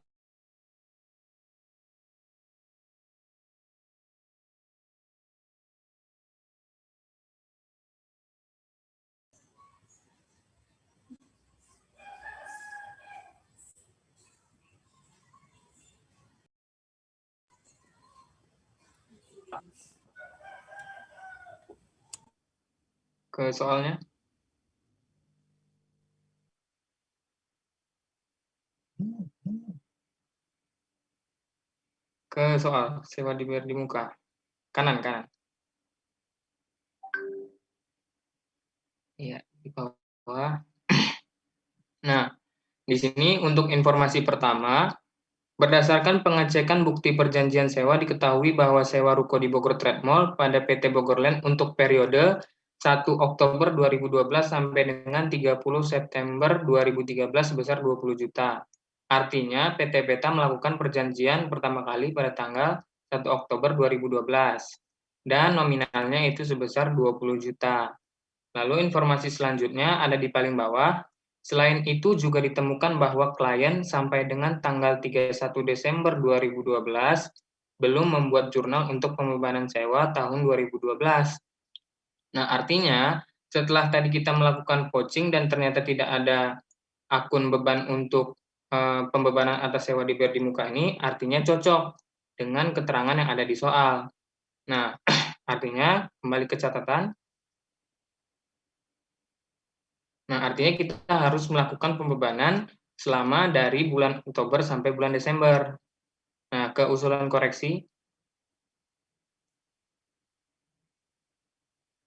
ke soalnya. Ke soal sewa dibayar di muka. Kanan. Iya, di bawah. Nah, di sini untuk informasi pertama, berdasarkan pengecekan bukti perjanjian sewa diketahui bahwa sewa ruko di Bogor Trade Mall pada PT Bogor Land untuk periode 1 Oktober 2012 sampai dengan 30 September 2013 sebesar 20 juta. Artinya PT Peta melakukan perjanjian pertama kali pada tanggal 1 Oktober 2012 dan nominalnya itu sebesar 20 juta. Lalu informasi selanjutnya ada di paling bawah. Selain itu juga ditemukan bahwa klien sampai dengan tanggal 31 Desember 2012 belum membuat jurnal untuk pembebanan sewa tahun 2012. Nah, artinya setelah tadi kita melakukan vouching dan ternyata tidak ada akun beban untuk pembebanan atas sewa dibayar di muka ini, artinya cocok dengan keterangan yang ada di soal. Nah, artinya kembali ke catatan. Nah, artinya kita harus melakukan pembebanan selama dari bulan Oktober sampai bulan Desember. Nah, ke usulan koreksi.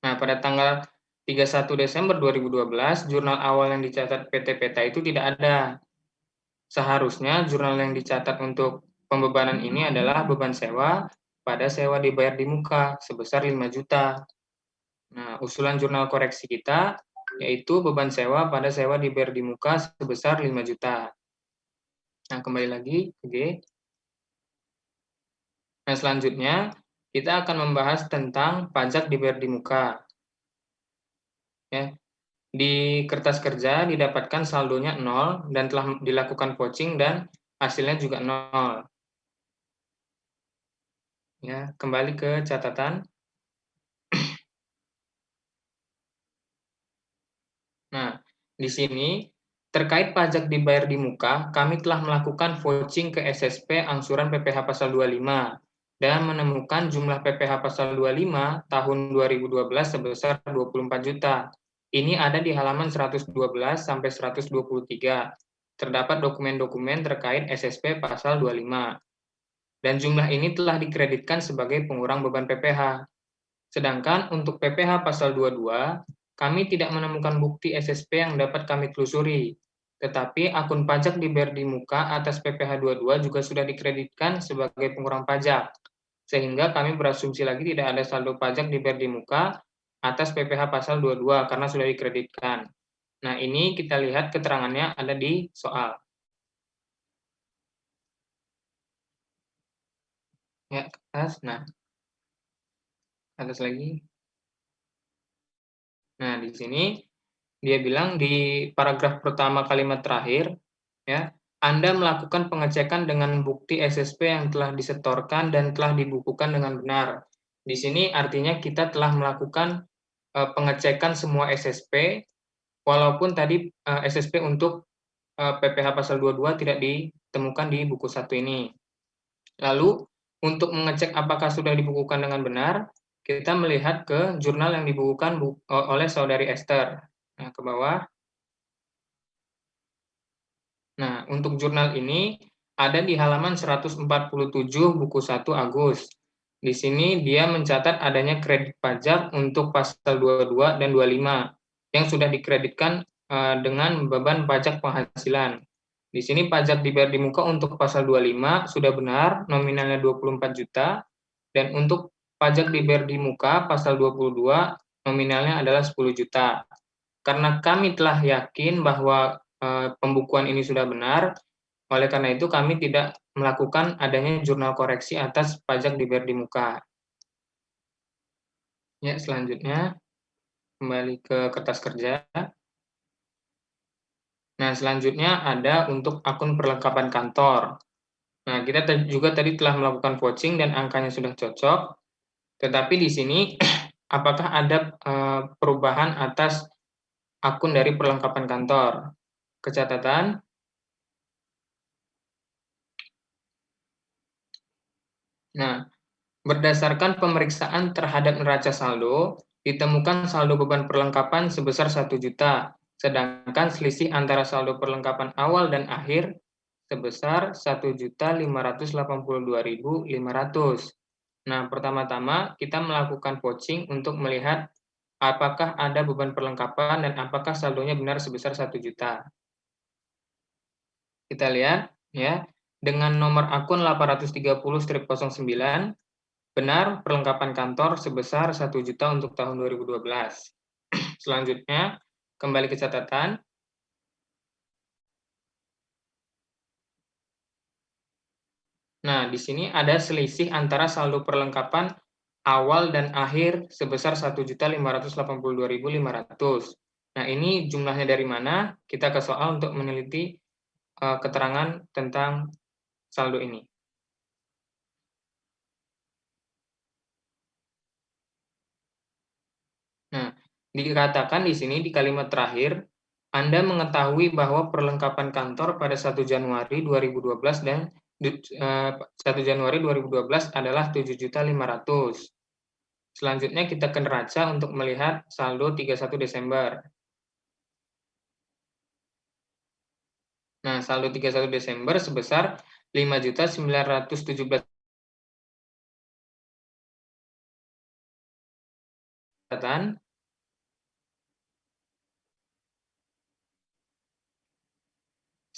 Nah, pada tanggal 31 Desember 2012, jurnal awal yang dicatat PT Peta itu tidak ada. Seharusnya jurnal yang dicatat untuk pembebanan ini adalah beban sewa pada sewa dibayar di muka sebesar 5 juta. Nah, usulan jurnal koreksi kita yaitu beban sewa pada sewa dibayar di muka sebesar 5 juta. Nah, kembali lagi ke G. Nah, selanjutnya kita akan membahas tentang pajak dibayar di muka. Ya. Di kertas kerja didapatkan saldonya 0 dan telah dilakukan vouching dan hasilnya juga 0. Ya, kembali ke catatan. Nah, di sini terkait pajak dibayar di muka, kami telah melakukan vouching ke SSP angsuran PPh pasal 25 dan menemukan jumlah PPh pasal 25 tahun 2012 sebesar 24 juta. Ini ada di halaman 112 sampai 123. Terdapat dokumen-dokumen terkait SSP pasal 25. Dan jumlah ini telah dikreditkan sebagai pengurang beban PPh. Sedangkan untuk PPh pasal 22, kami tidak menemukan bukti SSP yang dapat kami telusuri. Tetapi akun pajak dibayar di muka atas PPh 22 juga sudah dikreditkan sebagai pengurang pajak. Sehingga kami berasumsi lagi tidak ada saldo pajak dibayar di muka atas PPh pasal 22 karena sudah dikreditkan. Nah, ini kita lihat keterangannya ada di soal. Ya, ke atas. Nah, atas lagi. Nah, di sini dia bilang di paragraf pertama kalimat terakhir, ya, Anda melakukan pengecekan dengan bukti SSP yang telah disetorkan dan telah dibukukan dengan benar. Di sini artinya kita telah melakukan pengecekan semua SSP, walaupun tadi SSP untuk PPh pasal 22 tidak ditemukan di buku 1 ini. Lalu, untuk mengecek apakah sudah dibukukan dengan benar, kita melihat ke jurnal yang dibukukan oleh saudari Esther. Nah, ke bawah. Nah, untuk jurnal ini ada di halaman 147 buku 1 Agus. di sini dia mencatat adanya kredit pajak untuk pasal 22 dan 25 yang sudah dikreditkan dengan beban pajak penghasilan. Di sini pajak dibayar di muka untuk pasal 25 sudah benar, nominalnya 24 juta, dan untuk pajak dibayar di muka pasal 22 nominalnya adalah 10 juta. Karena kami telah yakin bahwa pembukuan ini sudah benar, oleh karena itu kami tidak melakukan adanya jurnal koreksi atas pajak dibayar di muka. Ya, selanjutnya kembali ke kertas kerja. Nah, selanjutnya ada untuk akun perlengkapan kantor. Nah, kita juga tadi telah melakukan vouching dan angkanya sudah cocok. Tetapi di sini apakah ada perubahan atas akun dari perlengkapan kantor? Kecatatan. Nah, berdasarkan pemeriksaan terhadap neraca saldo, ditemukan saldo beban perlengkapan sebesar 1 juta, sedangkan selisih antara saldo perlengkapan awal dan akhir sebesar 1.582.500. Nah, pertama-tama kita melakukan vouching untuk melihat apakah ada beban perlengkapan dan apakah saldonya benar sebesar 1 juta. Kita lihat ya, dengan nomor akun 830-09 benar perlengkapan kantor sebesar 1 juta untuk tahun 2012. Selanjutnya, kembali ke catatan. Nah, di sini ada selisih antara saldo perlengkapan awal dan akhir sebesar 1.582.500. Nah, ini jumlahnya dari mana? Kita ke soal untuk meneliti keterangan tentang saldo ini. Nah, dikatakan di sini di kalimat terakhir, Anda mengetahui bahwa perlengkapan kantor pada 1 Januari 2012 dan 1 Januari 2012 adalah 7.500.000. Selanjutnya kita ke neraca untuk melihat saldo 31 Desember. Nah, saldo 31 Desember sebesar 5.917.000.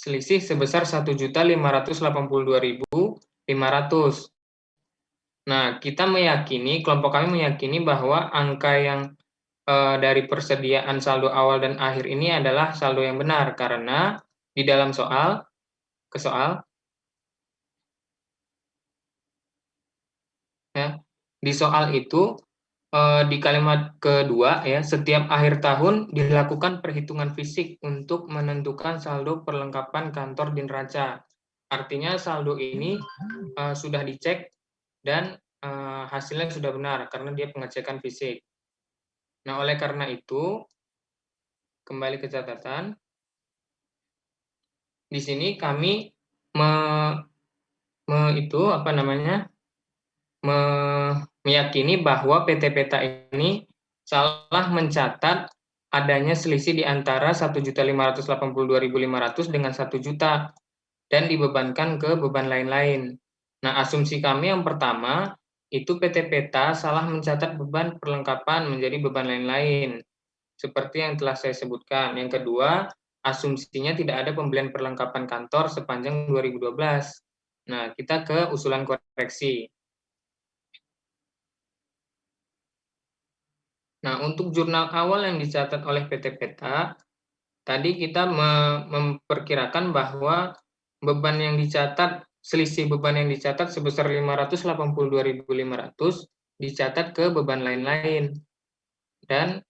Selisih sebesar 1.582.500. Nah, kita meyakini, kelompok kami meyakini bahwa angka yang dari persediaan saldo awal dan akhir ini adalah saldo yang benar, karena di dalam soal, ya, di soal itu di kalimat kedua ya, setiap akhir tahun dilakukan perhitungan fisik untuk menentukan saldo perlengkapan kantor di neraca. Artinya saldo ini sudah dicek dan hasilnya sudah benar karena dia pengecekan fisik. Nah, oleh karena itu kembali ke catatan. Di sini kami meyakini bahwa PT Peta ini salah mencatat adanya selisih di antara 1.582.500 dengan 1 juta dan dibebankan ke beban lain-lain. Nah, asumsi kami yang pertama itu PT Peta salah mencatat beban perlengkapan menjadi beban lain-lain seperti yang telah saya sebutkan. Yang kedua, asumsinya tidak ada pembelian perlengkapan kantor sepanjang 2012. Nah, kita ke usulan koreksi. Nah, untuk jurnal awal yang dicatat oleh PT Peta, tadi kita memperkirakan bahwa beban yang dicatat, selisih beban yang dicatat sebesar 582.500 dicatat ke beban lain-lain. Dan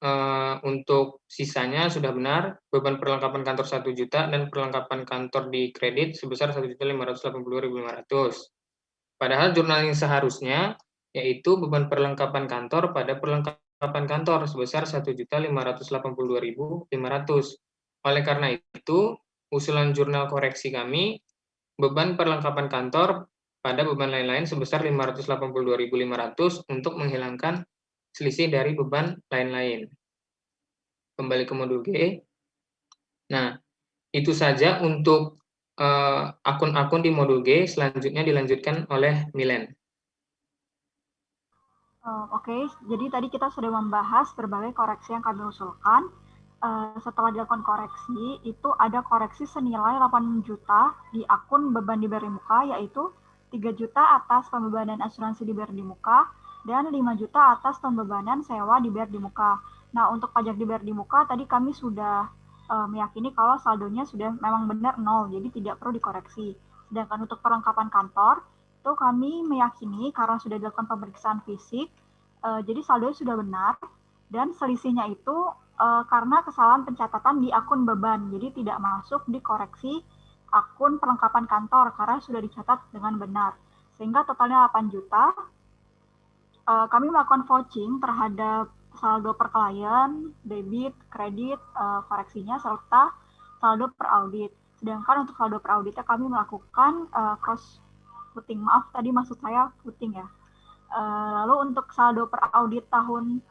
untuk sisanya sudah benar, beban perlengkapan kantor 1 juta dan perlengkapan kantor di kredit sebesar 1.582.500. Padahal jurnal yang seharusnya yaitu beban perlengkapan kantor pada perlengkapan kantor sebesar 1.582.500. Oleh karena itu, usulan jurnal koreksi kami, beban perlengkapan kantor pada beban lain-lain sebesar 582.500 untuk menghilangkan selisih dari beban lain-lain. Kembali ke modul G. Nah, itu saja untuk akun-akun di modul G. Selanjutnya dilanjutkan oleh Milen. Oke, jadi tadi kita sudah membahas berbagai koreksi yang kami usulkan. Setelah dilakukan koreksi, itu ada koreksi senilai 8 juta di akun beban dibayar di muka, yaitu 3 juta atas pembebanan asuransi dibayar di muka, dan 5 juta atas pembebanan sewa dibayar di muka. Nah, untuk pajak dibayar di muka, tadi kami sudah meyakini kalau saldonya sudah memang benar 0, jadi tidak perlu dikoreksi. Sedangkan untuk perlengkapan kantor, itu kami meyakini karena sudah dilakukan pemeriksaan fisik, jadi saldonya sudah benar, dan selisihnya itu karena kesalahan pencatatan di akun beban, jadi tidak masuk di koreksi akun perlengkapan kantor karena sudah dicatat dengan benar. Sehingga totalnya 8 juta. Kami melakukan vouching terhadap saldo per klien, debit, kredit, koreksinya, serta saldo per audit. Sedangkan untuk saldo per auditnya kami melakukan cross footing. Maaf, tadi maksud saya footing ya. Lalu untuk saldo per audit tahun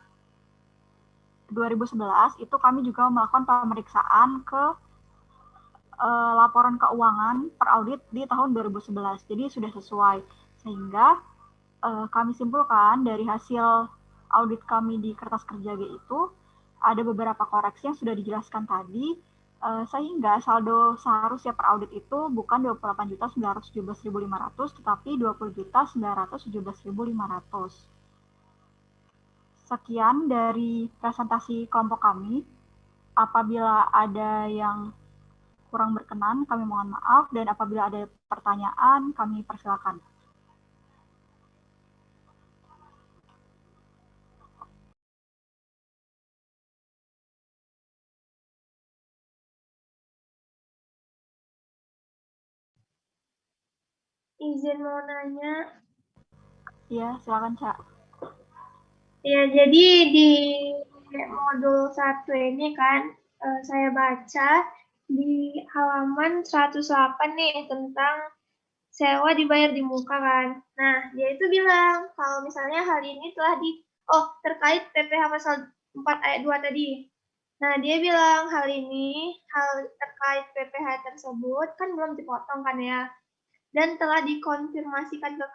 2011 itu kami juga melakukan pemeriksaan ke laporan keuangan per audit di tahun 2011. Jadi sudah sesuai. Sehingga kami simpulkan dari hasil audit kami di kertas kerja G itu ada beberapa koreksi yang sudah dijelaskan tadi, sehingga saldo seharusnya per audit itu bukan 28.917.500 tetapi 20.917.500. Sekian dari presentasi kelompok kami. Apabila ada yang kurang berkenan, kami mohon maaf, dan apabila ada pertanyaan, kami persilakan. Izin mau nanya. Iya, silakan, Cak. Ya, jadi di modul 1 ini kan saya baca di halaman 108 nih tentang sewa dibayar di muka kan. Nah, dia itu bilang kalau misalnya hal ini telah terkait PPh pasal 4 ayat 2 tadi. Nah, dia bilang hal terkait PPh tersebut kan belum dipotong kan ya. Dan telah dikonfirmasikan ke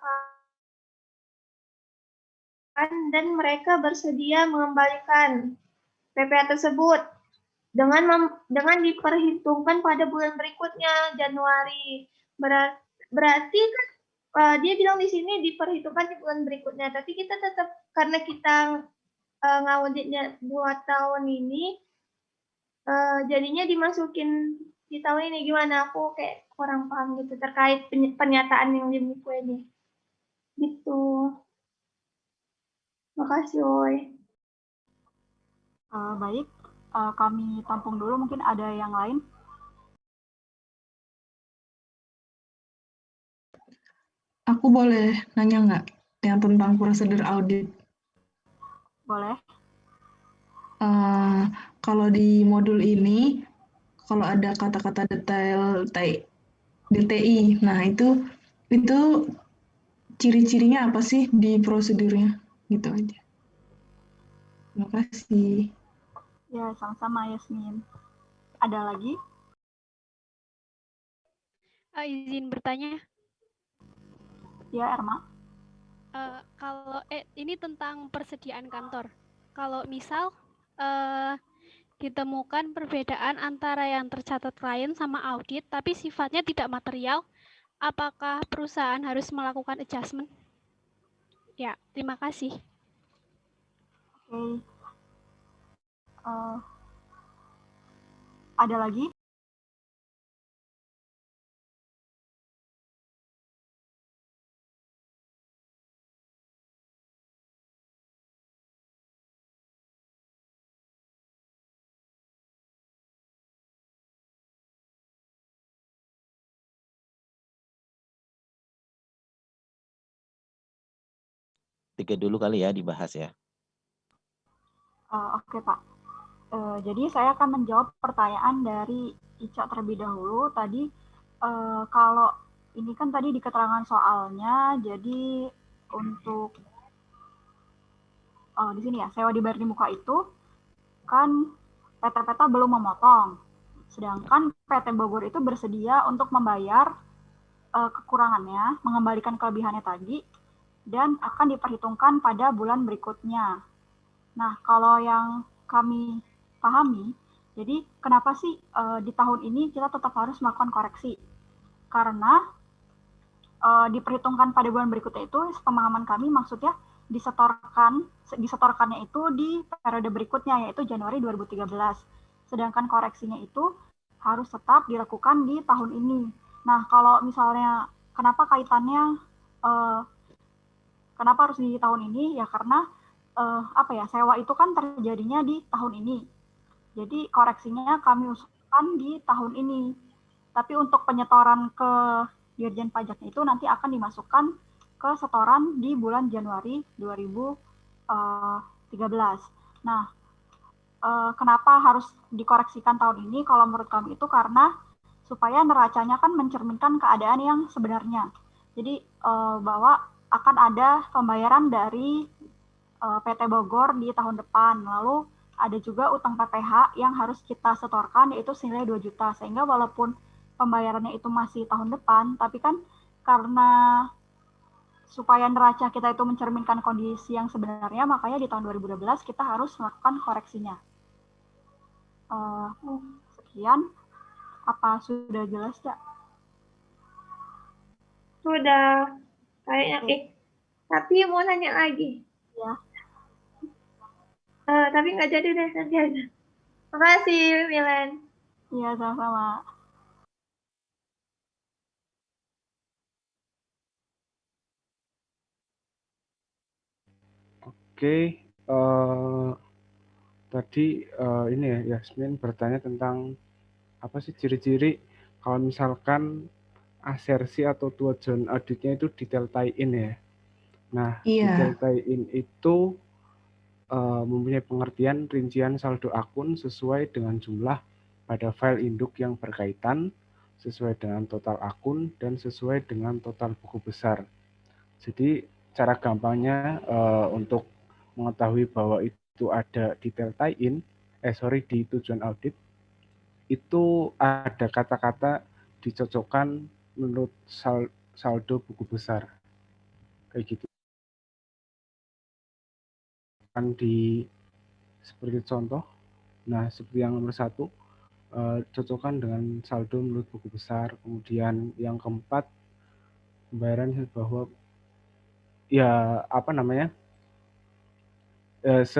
dan mereka bersedia mengembalikan PPh tersebut dengan diperhitungkan pada bulan berikutnya, Januari. Berarti kan dia bilang di sini diperhitungkan di bulan berikutnya, tapi kita tetap karena kita ngauditnya 2 tahun ini, jadinya dimasukin di tahun ini. Gimana? Aku kayak kurang paham gitu terkait pernyataan yang di buku ini. Gitu. Makasih, Oi. Baik, kami tampung dulu. Mungkin ada yang lain? Aku boleh nanya nggak yang tentang prosedur audit? Boleh. Kalau di modul ini, kalau ada kata-kata detail DTI, nah itu ciri-cirinya apa sih di prosedurnya? Gitu aja. Terima kasih. Ya, sama-sama Yasmin. Ada lagi? Izin bertanya. Ya, Erma. Kalau ini tentang persediaan kantor. Kalau misal ditemukan perbedaan antara yang tercatat klien sama audit, tapi sifatnya tidak material, apakah perusahaan harus melakukan adjustment? Ya, terima kasih. Oke. Ada lagi? Tiga dulu kali ya dibahas ya. Oke, Pak. Jadi saya akan menjawab pertanyaan dari Ica terlebih dahulu. Tadi kalau ini kan tadi di keterangan soalnya, jadi untuk di sini ya, sewa dibayar di muka itu kan PT Peta belum memotong. Sedangkan PT Bogor itu bersedia untuk membayar kekurangannya, mengembalikan kelebihannya tadi dan akan diperhitungkan pada bulan berikutnya. Nah, kalau yang kami pahami, jadi kenapa sih di tahun ini kita tetap harus melakukan koreksi? Karena diperhitungkan pada bulan berikutnya itu, pemahaman kami maksudnya disetorkannya itu di periode berikutnya, yaitu Januari 2013. Sedangkan koreksinya itu harus tetap dilakukan di tahun ini. Nah, kalau misalnya kenapa kaitannya, kenapa harus di tahun ini? Ya karena sewa itu kan terjadinya di tahun ini. Jadi koreksinya kami usulkan di tahun ini. Tapi untuk penyetoran ke Dirjen Pajaknya itu nanti akan dimasukkan ke setoran di bulan Januari 2013. Nah, kenapa harus dikoreksikan tahun ini? Kalau menurut kami itu karena supaya neracanya kan mencerminkan keadaan yang sebenarnya. Jadi bahwa akan ada pembayaran dari PT Bogor di tahun depan. Lalu ada juga utang PPH yang harus kita setorkan, yaitu senilai 2 juta. Sehingga walaupun pembayarannya itu masih tahun depan, tapi kan karena supaya neraca kita itu mencerminkan kondisi yang sebenarnya, makanya di tahun 2012 kita harus melakukan koreksinya. Sekian, apa sudah jelas, Cak? Sudah. Kayaknya, tapi mau nanya lagi. Ya. Tapi nggak jadi deh, nanti aja. Makasih, Milen. Iya, sama-sama. Oke, tadi ini ya Yasmin bertanya tentang apa sih ciri-ciri kalau misalkan asersi atau tujuan auditnya itu detail tie-in ya. Nah, detail tie-in itu mempunyai pengertian rincian saldo akun sesuai dengan jumlah pada file induk yang berkaitan, sesuai dengan total akun, dan sesuai dengan total buku besar. Jadi cara gampangnya untuk mengetahui bahwa itu ada detail tie-in, di tujuan audit, itu ada kata-kata dicocokkan menurut saldo buku besar. Kayak gitu. Kan seperti contoh, nah seperti yang nomor 1, cocokkan dengan saldo menurut buku besar. Kemudian yang keempat, pembayaran bahwa ya apa namanya,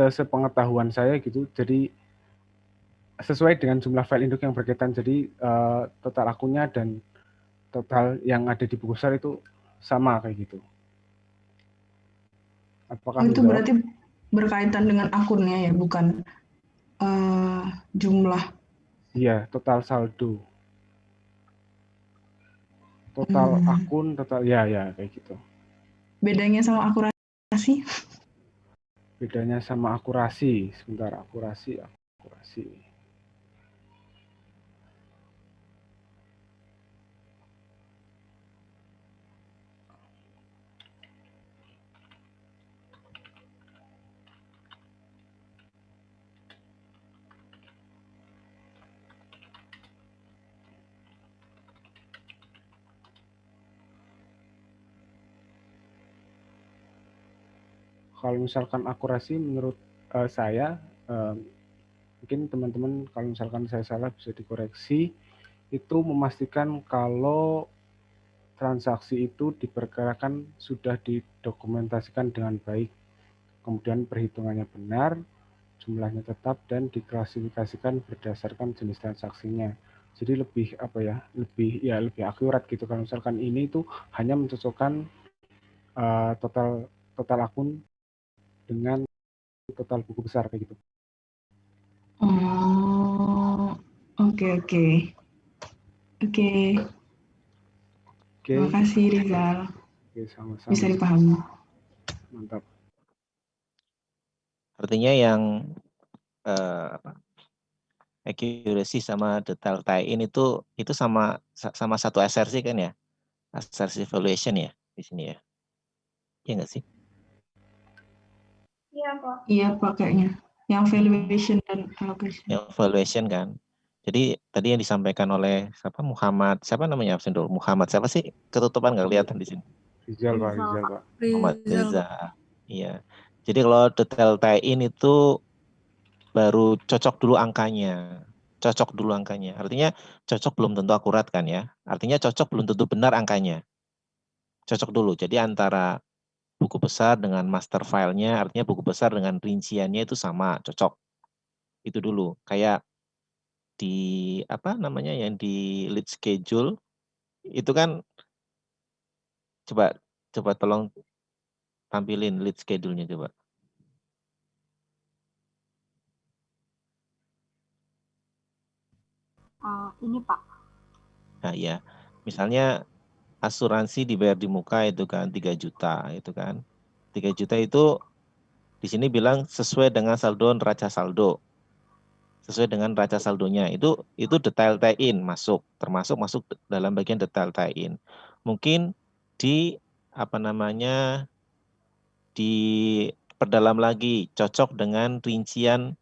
sepengetahuan saya gitu, jadi sesuai dengan jumlah file induk yang berkaitan, jadi total akunnya dan total yang ada di buku besar itu sama kayak gitu. Apakah itu berarti berkaitan dengan akunnya ya, bukan jumlah? Iya, total saldo, total akun, total ya kayak gitu. Bedanya sama akurasi? Bedanya sama akurasi, sebentar, akurasi. Kalau misalkan akurasi menurut saya, mungkin teman-teman kalau misalkan saya salah bisa dikoreksi, itu memastikan kalau transaksi itu diperkirakan sudah didokumentasikan dengan baik, kemudian perhitungannya benar, jumlahnya tetap, dan diklasifikasikan berdasarkan jenis transaksinya. Jadi lebih lebih akurat gitu. Kalau misalkan ini itu hanya mencocokkan total akun dengan total buku besar kayak gitu. Oke. Terima kasih Rizal. Oke, sama-sama. Bisa dipahami. Mantap. Artinya yang accuracy sama detail tie-in itu sama satu asersi kan ya? Asersi valuation ya di sini ya? Iya nggak sih? Iya, Pak. Iya, pakainya. Yang valuation dan allocation. Yang valuation kan. Jadi tadi yang disampaikan oleh Muhammad siapa sih? Ketutupan nggak kelihatan di sini. Rizal, Pak. Rizal, Rizal, Pak. Pak. Muhammad Rizal, Reza. Iya. Jadi kalau detail tie-in itu baru cocok dulu angkanya. Cocok dulu angkanya. Artinya cocok belum tentu akurat kan ya. Artinya cocok belum tentu benar angkanya. Cocok dulu. Jadi antara buku besar dengan master filenya, artinya buku besar dengan rinciannya itu sama, cocok. Itu dulu. Kayak di apa namanya yang di lead schedule itu kan coba tolong tampilin lead schedule-nya coba. Ini Pak. Nah, ya. Misalnya asuransi dibayar di muka itu kan 3 juta itu kan. 3 juta itu di sini bilang sesuai dengan saldo neraca saldo. Sesuai dengan neraca saldonya. Itu detail tie-in masuk, termasuk masuk dalam bagian detail tie-in. Mungkin di apa namanya diperdalam lagi, cocok dengan rincian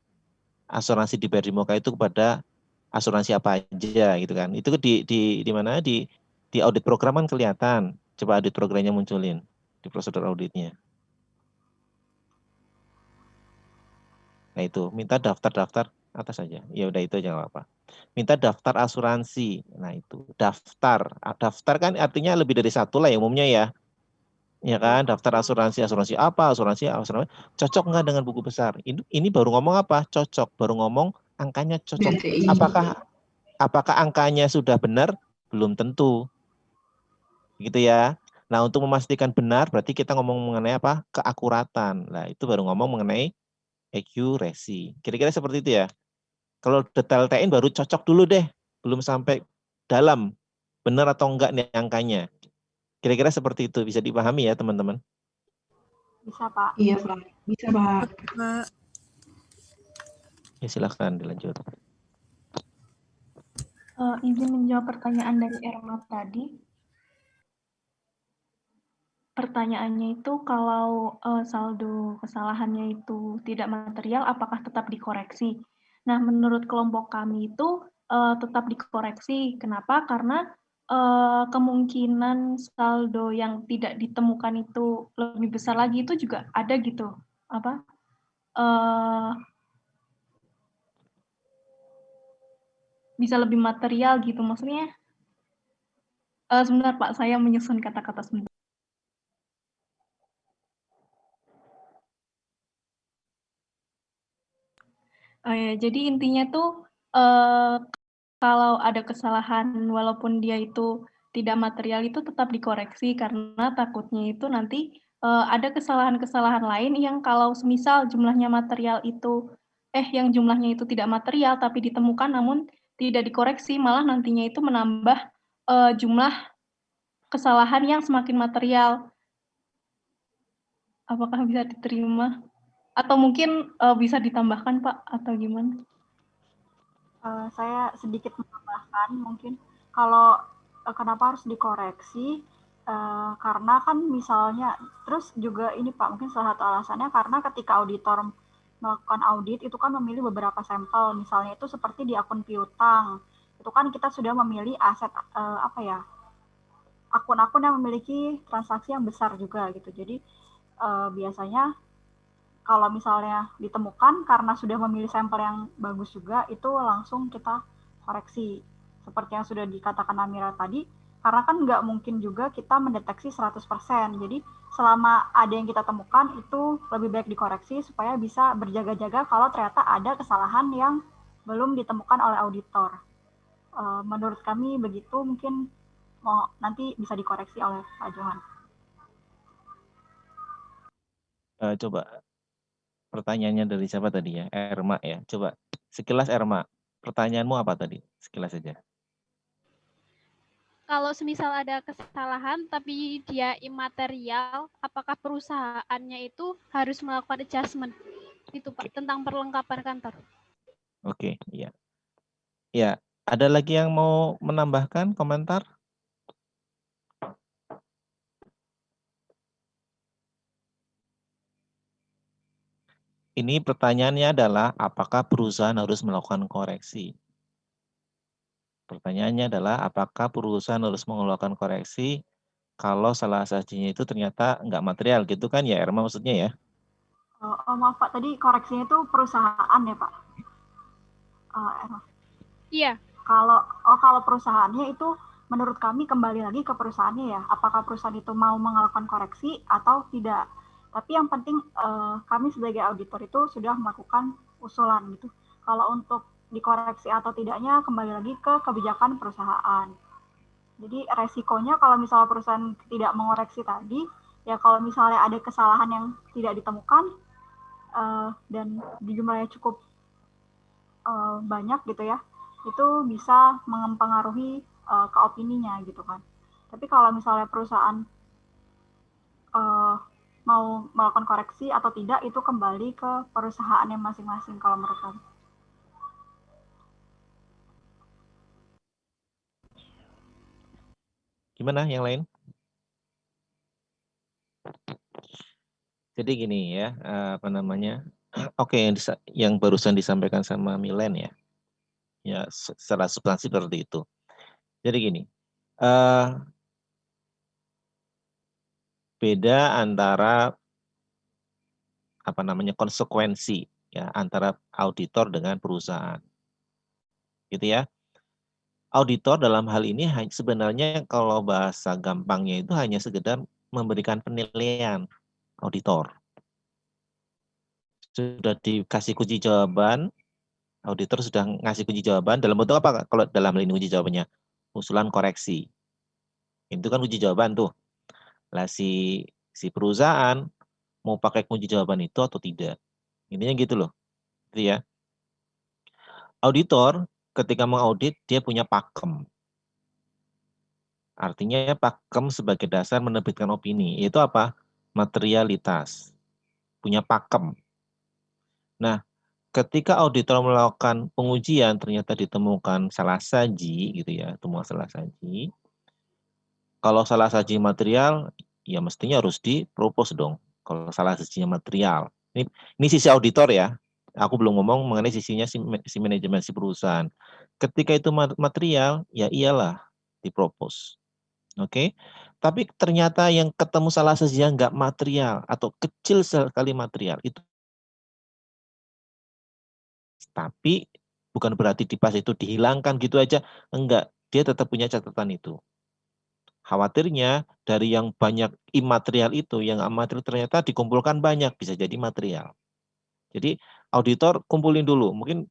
asuransi dibayar di muka itu kepada asuransi apa aja gitu kan. Itu di mana di audit program kan kelihatan. Coba audit programnya munculin di prosedur auditnya. Nah itu, minta daftar-daftar atas aja. Ya udah itu aja nggak apa. Minta daftar asuransi. Nah itu, daftar. Daftar kan artinya lebih dari satu lah ya umumnya ya. Ya kan, daftar asuransi apa, asuransi cocok nggak dengan buku besar? Ini baru ngomong apa? Cocok, baru ngomong angkanya cocok. DTI. Apakah angkanya sudah benar? Belum tentu. Gitu ya. Nah, untuk memastikan benar berarti kita ngomong mengenai apa? Keakuratan. Nah, itu baru ngomong mengenai accuracy. Kira-kira seperti itu ya. Kalau detail TN baru cocok dulu deh. Belum sampai dalam. Benar atau enggak nih angkanya. Kira-kira seperti itu. Bisa dipahami ya teman-teman? Bisa Pak. Iya Pak. Bisa Pak. Pak. Ya silahkan dilanjut. Izin menjawab pertanyaan dari Erma tadi. Pertanyaannya itu kalau saldo kesalahannya itu tidak material, apakah tetap dikoreksi? Nah, menurut kelompok kami itu tetap dikoreksi. Kenapa? Karena kemungkinan saldo yang tidak ditemukan itu lebih besar lagi itu juga ada gitu. Apa? Bisa lebih material gitu maksudnya. Sebentar Pak, saya menyusun kata-kata sebentar. Ya, jadi intinya tuh kalau ada kesalahan walaupun dia itu tidak material itu tetap dikoreksi karena takutnya itu nanti ada kesalahan-kesalahan lain yang kalau semisal jumlahnya material itu yang jumlahnya itu tidak material tapi ditemukan namun tidak dikoreksi malah nantinya itu menambah jumlah kesalahan yang semakin material. Apakah bisa diterima? Atau mungkin bisa ditambahkan Pak atau gimana? Saya sedikit menambahkan mungkin kalau kenapa harus dikoreksi karena kan misalnya terus juga ini Pak mungkin salah satu alasannya karena ketika auditor melakukan audit itu kan memilih beberapa sampel misalnya itu seperti di akun piutang itu kan kita sudah memilih aset akun-akun yang memiliki transaksi yang besar juga gitu jadi biasanya kalau misalnya ditemukan karena sudah memilih sampel yang bagus juga, itu langsung kita koreksi. Seperti yang sudah dikatakan Amira tadi, karena kan nggak mungkin juga kita mendeteksi 100%. Jadi selama ada yang kita temukan, itu lebih baik dikoreksi supaya bisa berjaga-jaga kalau ternyata ada kesalahan yang belum ditemukan oleh auditor. Menurut kami begitu mungkin nanti bisa dikoreksi oleh Pak Johan. Coba. Pertanyaannya dari siapa tadi ya? Erma ya. Coba sekilas Erma, pertanyaanmu apa tadi? Sekilas saja. Kalau semisal ada kesalahan tapi dia imaterial, apakah perusahaannya itu harus melakukan adjustment? Itu Pak, tentang perlengkapan kantor. Oke, iya. Ya, ada lagi yang mau menambahkan komentar? Ini pertanyaannya adalah apakah perusahaan harus melakukan koreksi? Pertanyaannya adalah apakah perusahaan harus melakukan koreksi kalau salah sajinya itu ternyata nggak material gitu kan ya, Erma maksudnya ya? Maaf Pak, tadi koreksinya itu perusahaan ya Pak? Erma. Iya. Kalau perusahaannya itu menurut kami kembali lagi ke perusahaannya ya. Apakah perusahaan itu mau melakukan koreksi atau tidak? Tapi yang penting kami sebagai auditor itu sudah melakukan usulan gitu. Kalau untuk dikoreksi atau tidaknya kembali lagi ke kebijakan perusahaan. Jadi resikonya kalau misalnya perusahaan tidak mengoreksi tadi, ya kalau misalnya ada kesalahan yang tidak ditemukan dan jumlahnya cukup banyak gitu ya, itu bisa mempengaruhi ke opininya gitu kan. Tapi kalau misalnya perusahaan mau melakukan koreksi atau tidak, itu kembali ke perusahaannya masing-masing kalau menurut kami. Gimana yang lain? Jadi gini ya, apa namanya? Oke, yang barusan disampaikan sama Milen ya. Ya, secara substansi seperti itu. Jadi gini, beda antara apa namanya konsekuensi ya antara auditor dengan perusahaan. Gitu ya. Auditor dalam hal ini sebenarnya kalau bahasa gampangnya itu hanya sekedar memberikan penilaian auditor. Sudah dikasih kunci jawaban, auditor sudah ngasih kunci jawaban dalam bentuk apa? Kalau dalam hal ini kunci jawabannya usulan koreksi. Itu kan kunci jawaban tuh. Lah si perusahaan mau pakai kunci jawaban itu atau tidak. Intinya gitu loh. Gitu ya. Auditor ketika mengaudit dia punya pakem. Artinya pakem sebagai dasar menerbitkan opini. Yaitu apa? Materialitas. Punya pakem. Nah, ketika auditor melakukan pengujian ternyata ditemukan salah saji gitu ya, temuan salah saji. Kalau salah saji material, ya mestinya harus dipropos dong. Kalau salah sajinya material. Ini sisi auditor ya. Aku belum ngomong mengenai sisinya si manajemen si perusahaan. Ketika itu material, ya iyalah dipropos. Oke. Tapi ternyata yang ketemu salah sajinya nggak material atau kecil sekali material itu. Tapi bukan berarti di pas itu dihilangkan gitu aja. Enggak, dia tetap punya catatan itu. Khawatirnya dari yang banyak imaterial itu, yang material ternyata dikumpulkan banyak, bisa jadi material. Jadi auditor kumpulin dulu, mungkin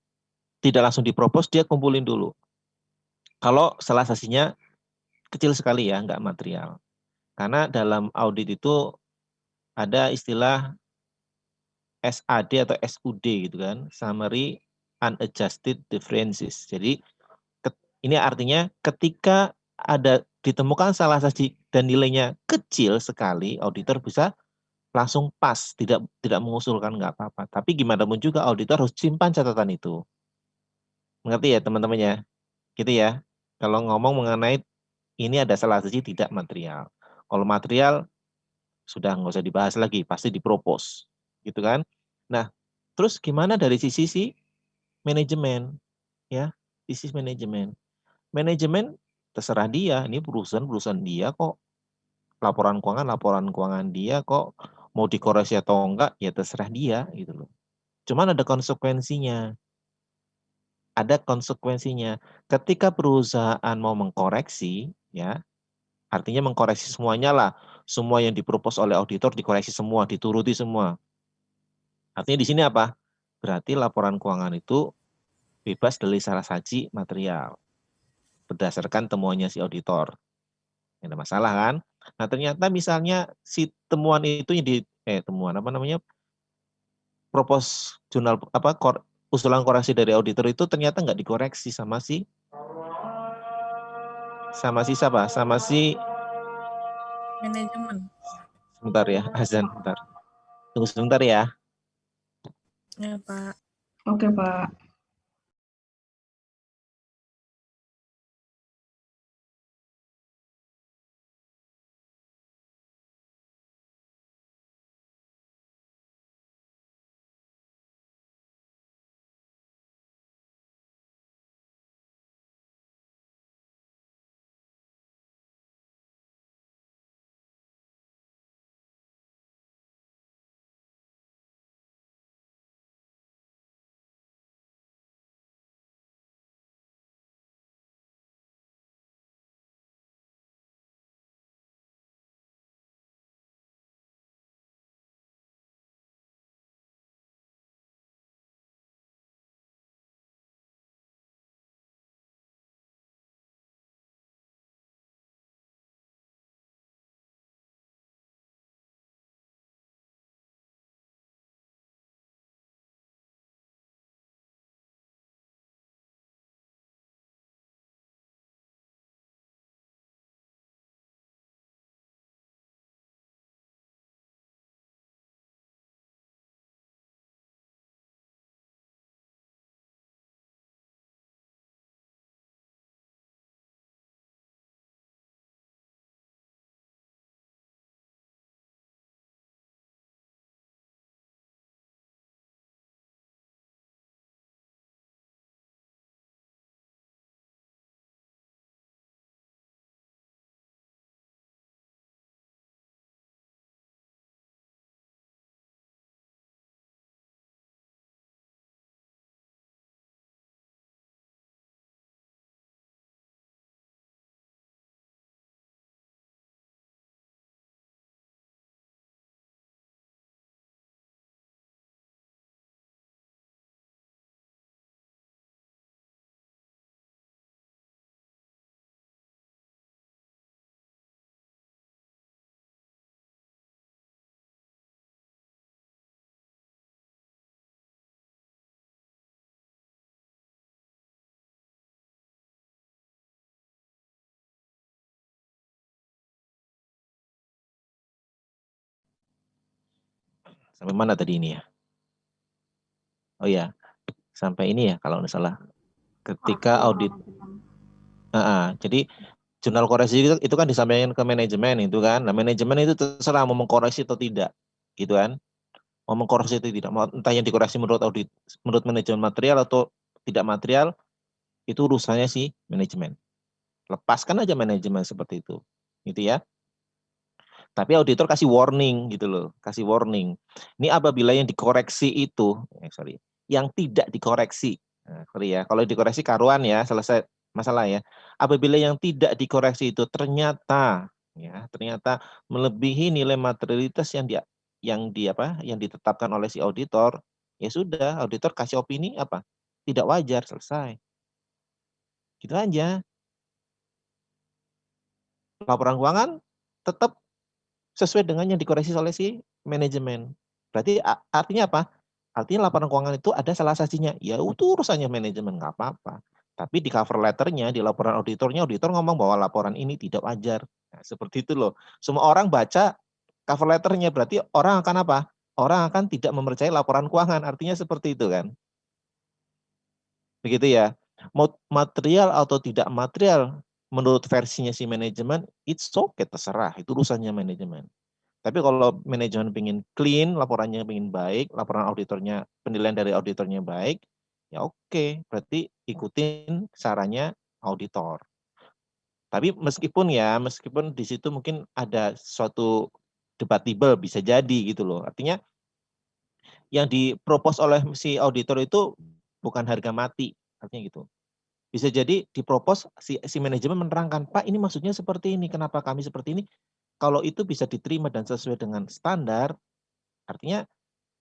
tidak langsung dipropos, dia kumpulin dulu. Kalau salah sajinya kecil sekali ya, enggak material. Karena dalam audit itu ada istilah SAD atau SUD gitu kan, Summary Unadjusted Differences. Jadi ini artinya ketika ada ditemukan salah saji dan nilainya kecil sekali, auditor bisa langsung pas, tidak mengusulkan nggak apa-apa. Tapi gimana pun juga auditor harus simpan catatan itu. Mengerti ya teman-temannya? Gitu ya. Kalau ngomong mengenai ini ada salah saji tidak material. Kalau material sudah nggak usah dibahas lagi, pasti dipropos. Gitu kan? Nah, terus gimana dari sisi manajemen? Ya, sisi manajemen. Manajemen terserah dia, ini perusahaan dia kok, laporan keuangan dia kok, mau dikoreksi atau enggak ya terserah dia gitu loh. Cuman ada konsekuensinya. Ada konsekuensinya. Ketika perusahaan mau mengkoreksi ya, artinya mengkoreksi semuanya lah. Semua yang dipropos oleh auditor dikoreksi semua, dituruti semua. Artinya di sini apa? Berarti laporan keuangan itu bebas dari salah saji material berdasarkan temuannya si auditor. Tidak ada masalah kan? Nah ternyata misalnya si temuan itu yang temuan apa namanya propos jurnal apa usulan koreksi dari auditor itu ternyata nggak dikoreksi sama si siapa? Sama si Manajemen. sebentar ya, azan bentar. Tunggu sebentar ya. Ya, Pak. Oke, Pak. Sampai mana tadi ini ya? Oh ya, sampai ini ya kalau nggak salah. Ketika audit. Jadi jurnal koreksi itu kan disampaikan ke manajemen itu kan. Nah, manajemen itu terserah mau mengkoreksi atau tidak, gitu kan. Mau mengkoreksi atau tidak, entah yang dikoreksi menurut audit, menurut manajemen material atau tidak material, itu urusannya si manajemen. Lepaskan aja manajemen seperti itu, gitu ya. Tapi auditor kasih warning gitu loh, kasih warning. Ini apabila yang dikoreksi itu, yang tidak dikoreksi, ya. Kalau dikoreksi karuan ya, selesai masalah ya. Apabila yang tidak dikoreksi itu ternyata melebihi nilai materialitas yang ditetapkan oleh si auditor, ya sudah, auditor kasih opini apa? Tidak wajar, selesai. Gitu aja. Laporan keuangan tetap sesuai dengan yang dikoreksi oleh si manajemen. Berarti artinya apa? Artinya laporan keuangan itu ada salah satunya. Ya itu urusannya manajemen, nggak apa-apa. Tapi di cover letternya, di laporan auditornya, auditor ngomong bahwa laporan ini tidak wajar. Nah, seperti itu loh. Semua orang baca cover letternya, berarti orang akan apa? Orang akan tidak mempercayai laporan keuangan. Artinya seperti itu kan. Begitu ya. Material atau tidak material, menurut versinya si manajemen, it's okay, terserah. Itu urusannya manajemen. Tapi kalau manajemen pengen clean, laporannya pengen baik, laporan auditornya, penilaian dari auditornya baik, ya oke, berarti ikutin sarannya auditor. Tapi meskipun di situ mungkin ada suatu debatable, bisa jadi gitu loh. Artinya yang dipropos oleh si auditor itu bukan harga mati, artinya gitu. Bisa jadi dipropos si manajemen menerangkan, Pak ini maksudnya seperti ini, kenapa kami seperti ini? Kalau itu bisa diterima dan sesuai dengan standar, artinya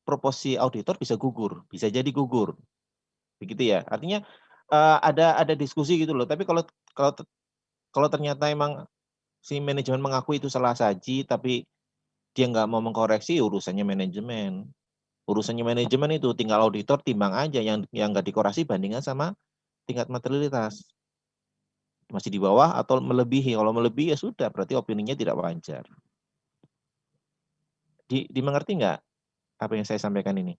proposi auditor bisa gugur, bisa jadi gugur, begitu ya. Artinya ada diskusi gitu loh. Tapi kalau ternyata emang si manajemen mengaku itu salah saji, tapi dia nggak mau mengkoreksi, urusannya manajemen. Urusannya manajemen itu tinggal auditor timbang aja yang nggak dikoreksi bandingkan sama tingkat materialitas. Masih di bawah atau melebihi. Kalau melebihi ya sudah, berarti opininya tidak wajar. Dimengerti nggak apa yang saya sampaikan ini?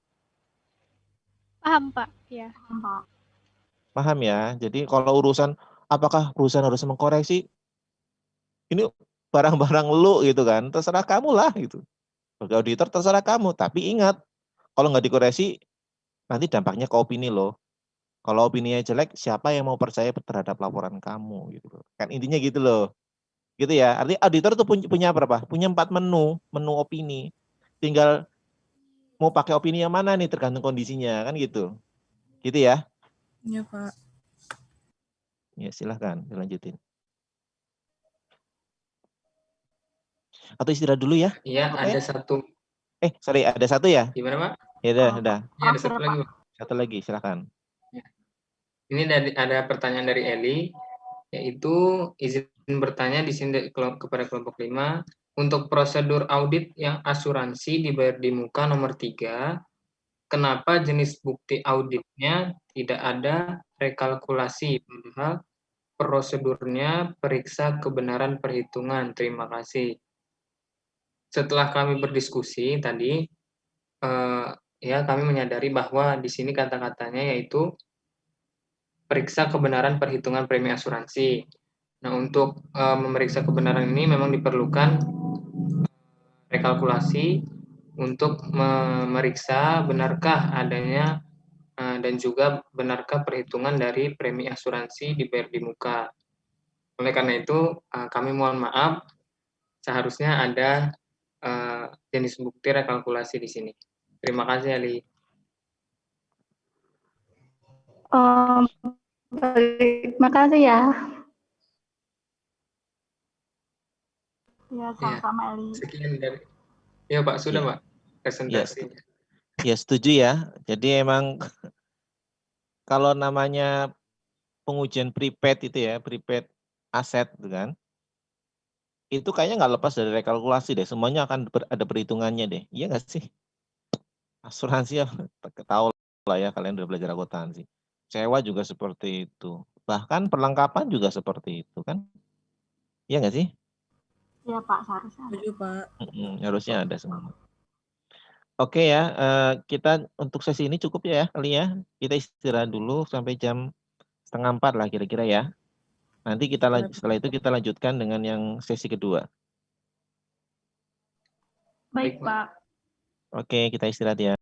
Paham, Pak. Ya. Paham ya? Jadi kalau urusan apakah perusahaan harus mengkoreksi, ini barang-barang lu gitu kan, terserah kamu lah gitu. Sebagai auditor terserah kamu, tapi ingat, kalau nggak dikoreksi, nanti dampaknya ke opini lo. Kalau opininya jelek, siapa yang mau percaya terhadap laporan kamu gitu loh. Kan intinya gitu loh. Gitu ya. Artinya auditor tuh punya berapa? Punya 4 menu opini. Tinggal mau pakai opini yang mana nih tergantung kondisinya, kan gitu. Gitu ya. Iya, Pak. Ya, silahkan dilanjutin. Atau istirahat dulu ya? Iya, ada satu. Ada satu ya? Gimana, Pak? Ya udah. Ya, ada satu lagi, Pak. Satu lagi, silakan. Ini ada pertanyaan dari Eli, yaitu izin bertanya di sini kepada kelompok 5, untuk prosedur audit yang asuransi dibayar di muka nomor 3, kenapa jenis bukti auditnya tidak ada rekalkulasi, padahal prosedurnya periksa kebenaran perhitungan. Terima kasih. Setelah kami berdiskusi tadi, kami menyadari bahwa di sini kata-katanya yaitu periksa kebenaran perhitungan premi asuransi. Nah, untuk memeriksa kebenaran ini memang diperlukan rekalkulasi untuk memeriksa benarkah adanya dan juga benarkah perhitungan dari premi asuransi dibayar di muka. Oleh karena itu, kami mohon maaf, seharusnya ada jenis bukti rekalkulasi di sini. Terima kasih, Ali. Terima kasih ya. Ya, sama-sama Eli. Sekian dari. Ya, Pak, sudah, Pak, presentasinya. Ya, setuju ya. Jadi emang kalau namanya pengujian prepaid itu ya, prepaid aset gitu kan, itu kayaknya nggak lepas dari rekalkulasi deh. Semuanya akan ada perhitungannya deh. Iya nggak sih? Asuransi ya, tahu lah ya, kalian udah belajar akuntansi. Sewa juga seperti itu. Bahkan perlengkapan juga seperti itu kan. Iya nggak sih? Iya Pak, seharusnya. Setuju Pak. Harusnya ada semua. Oke ya, kita untuk sesi ini cukup ya kali ya. Kita istirahat dulu sampai jam 3:30 lah kira-kira ya. Nanti kita setelah itu kita lanjutkan dengan yang sesi kedua. Baik, Pak. Oke, kita istirahat ya.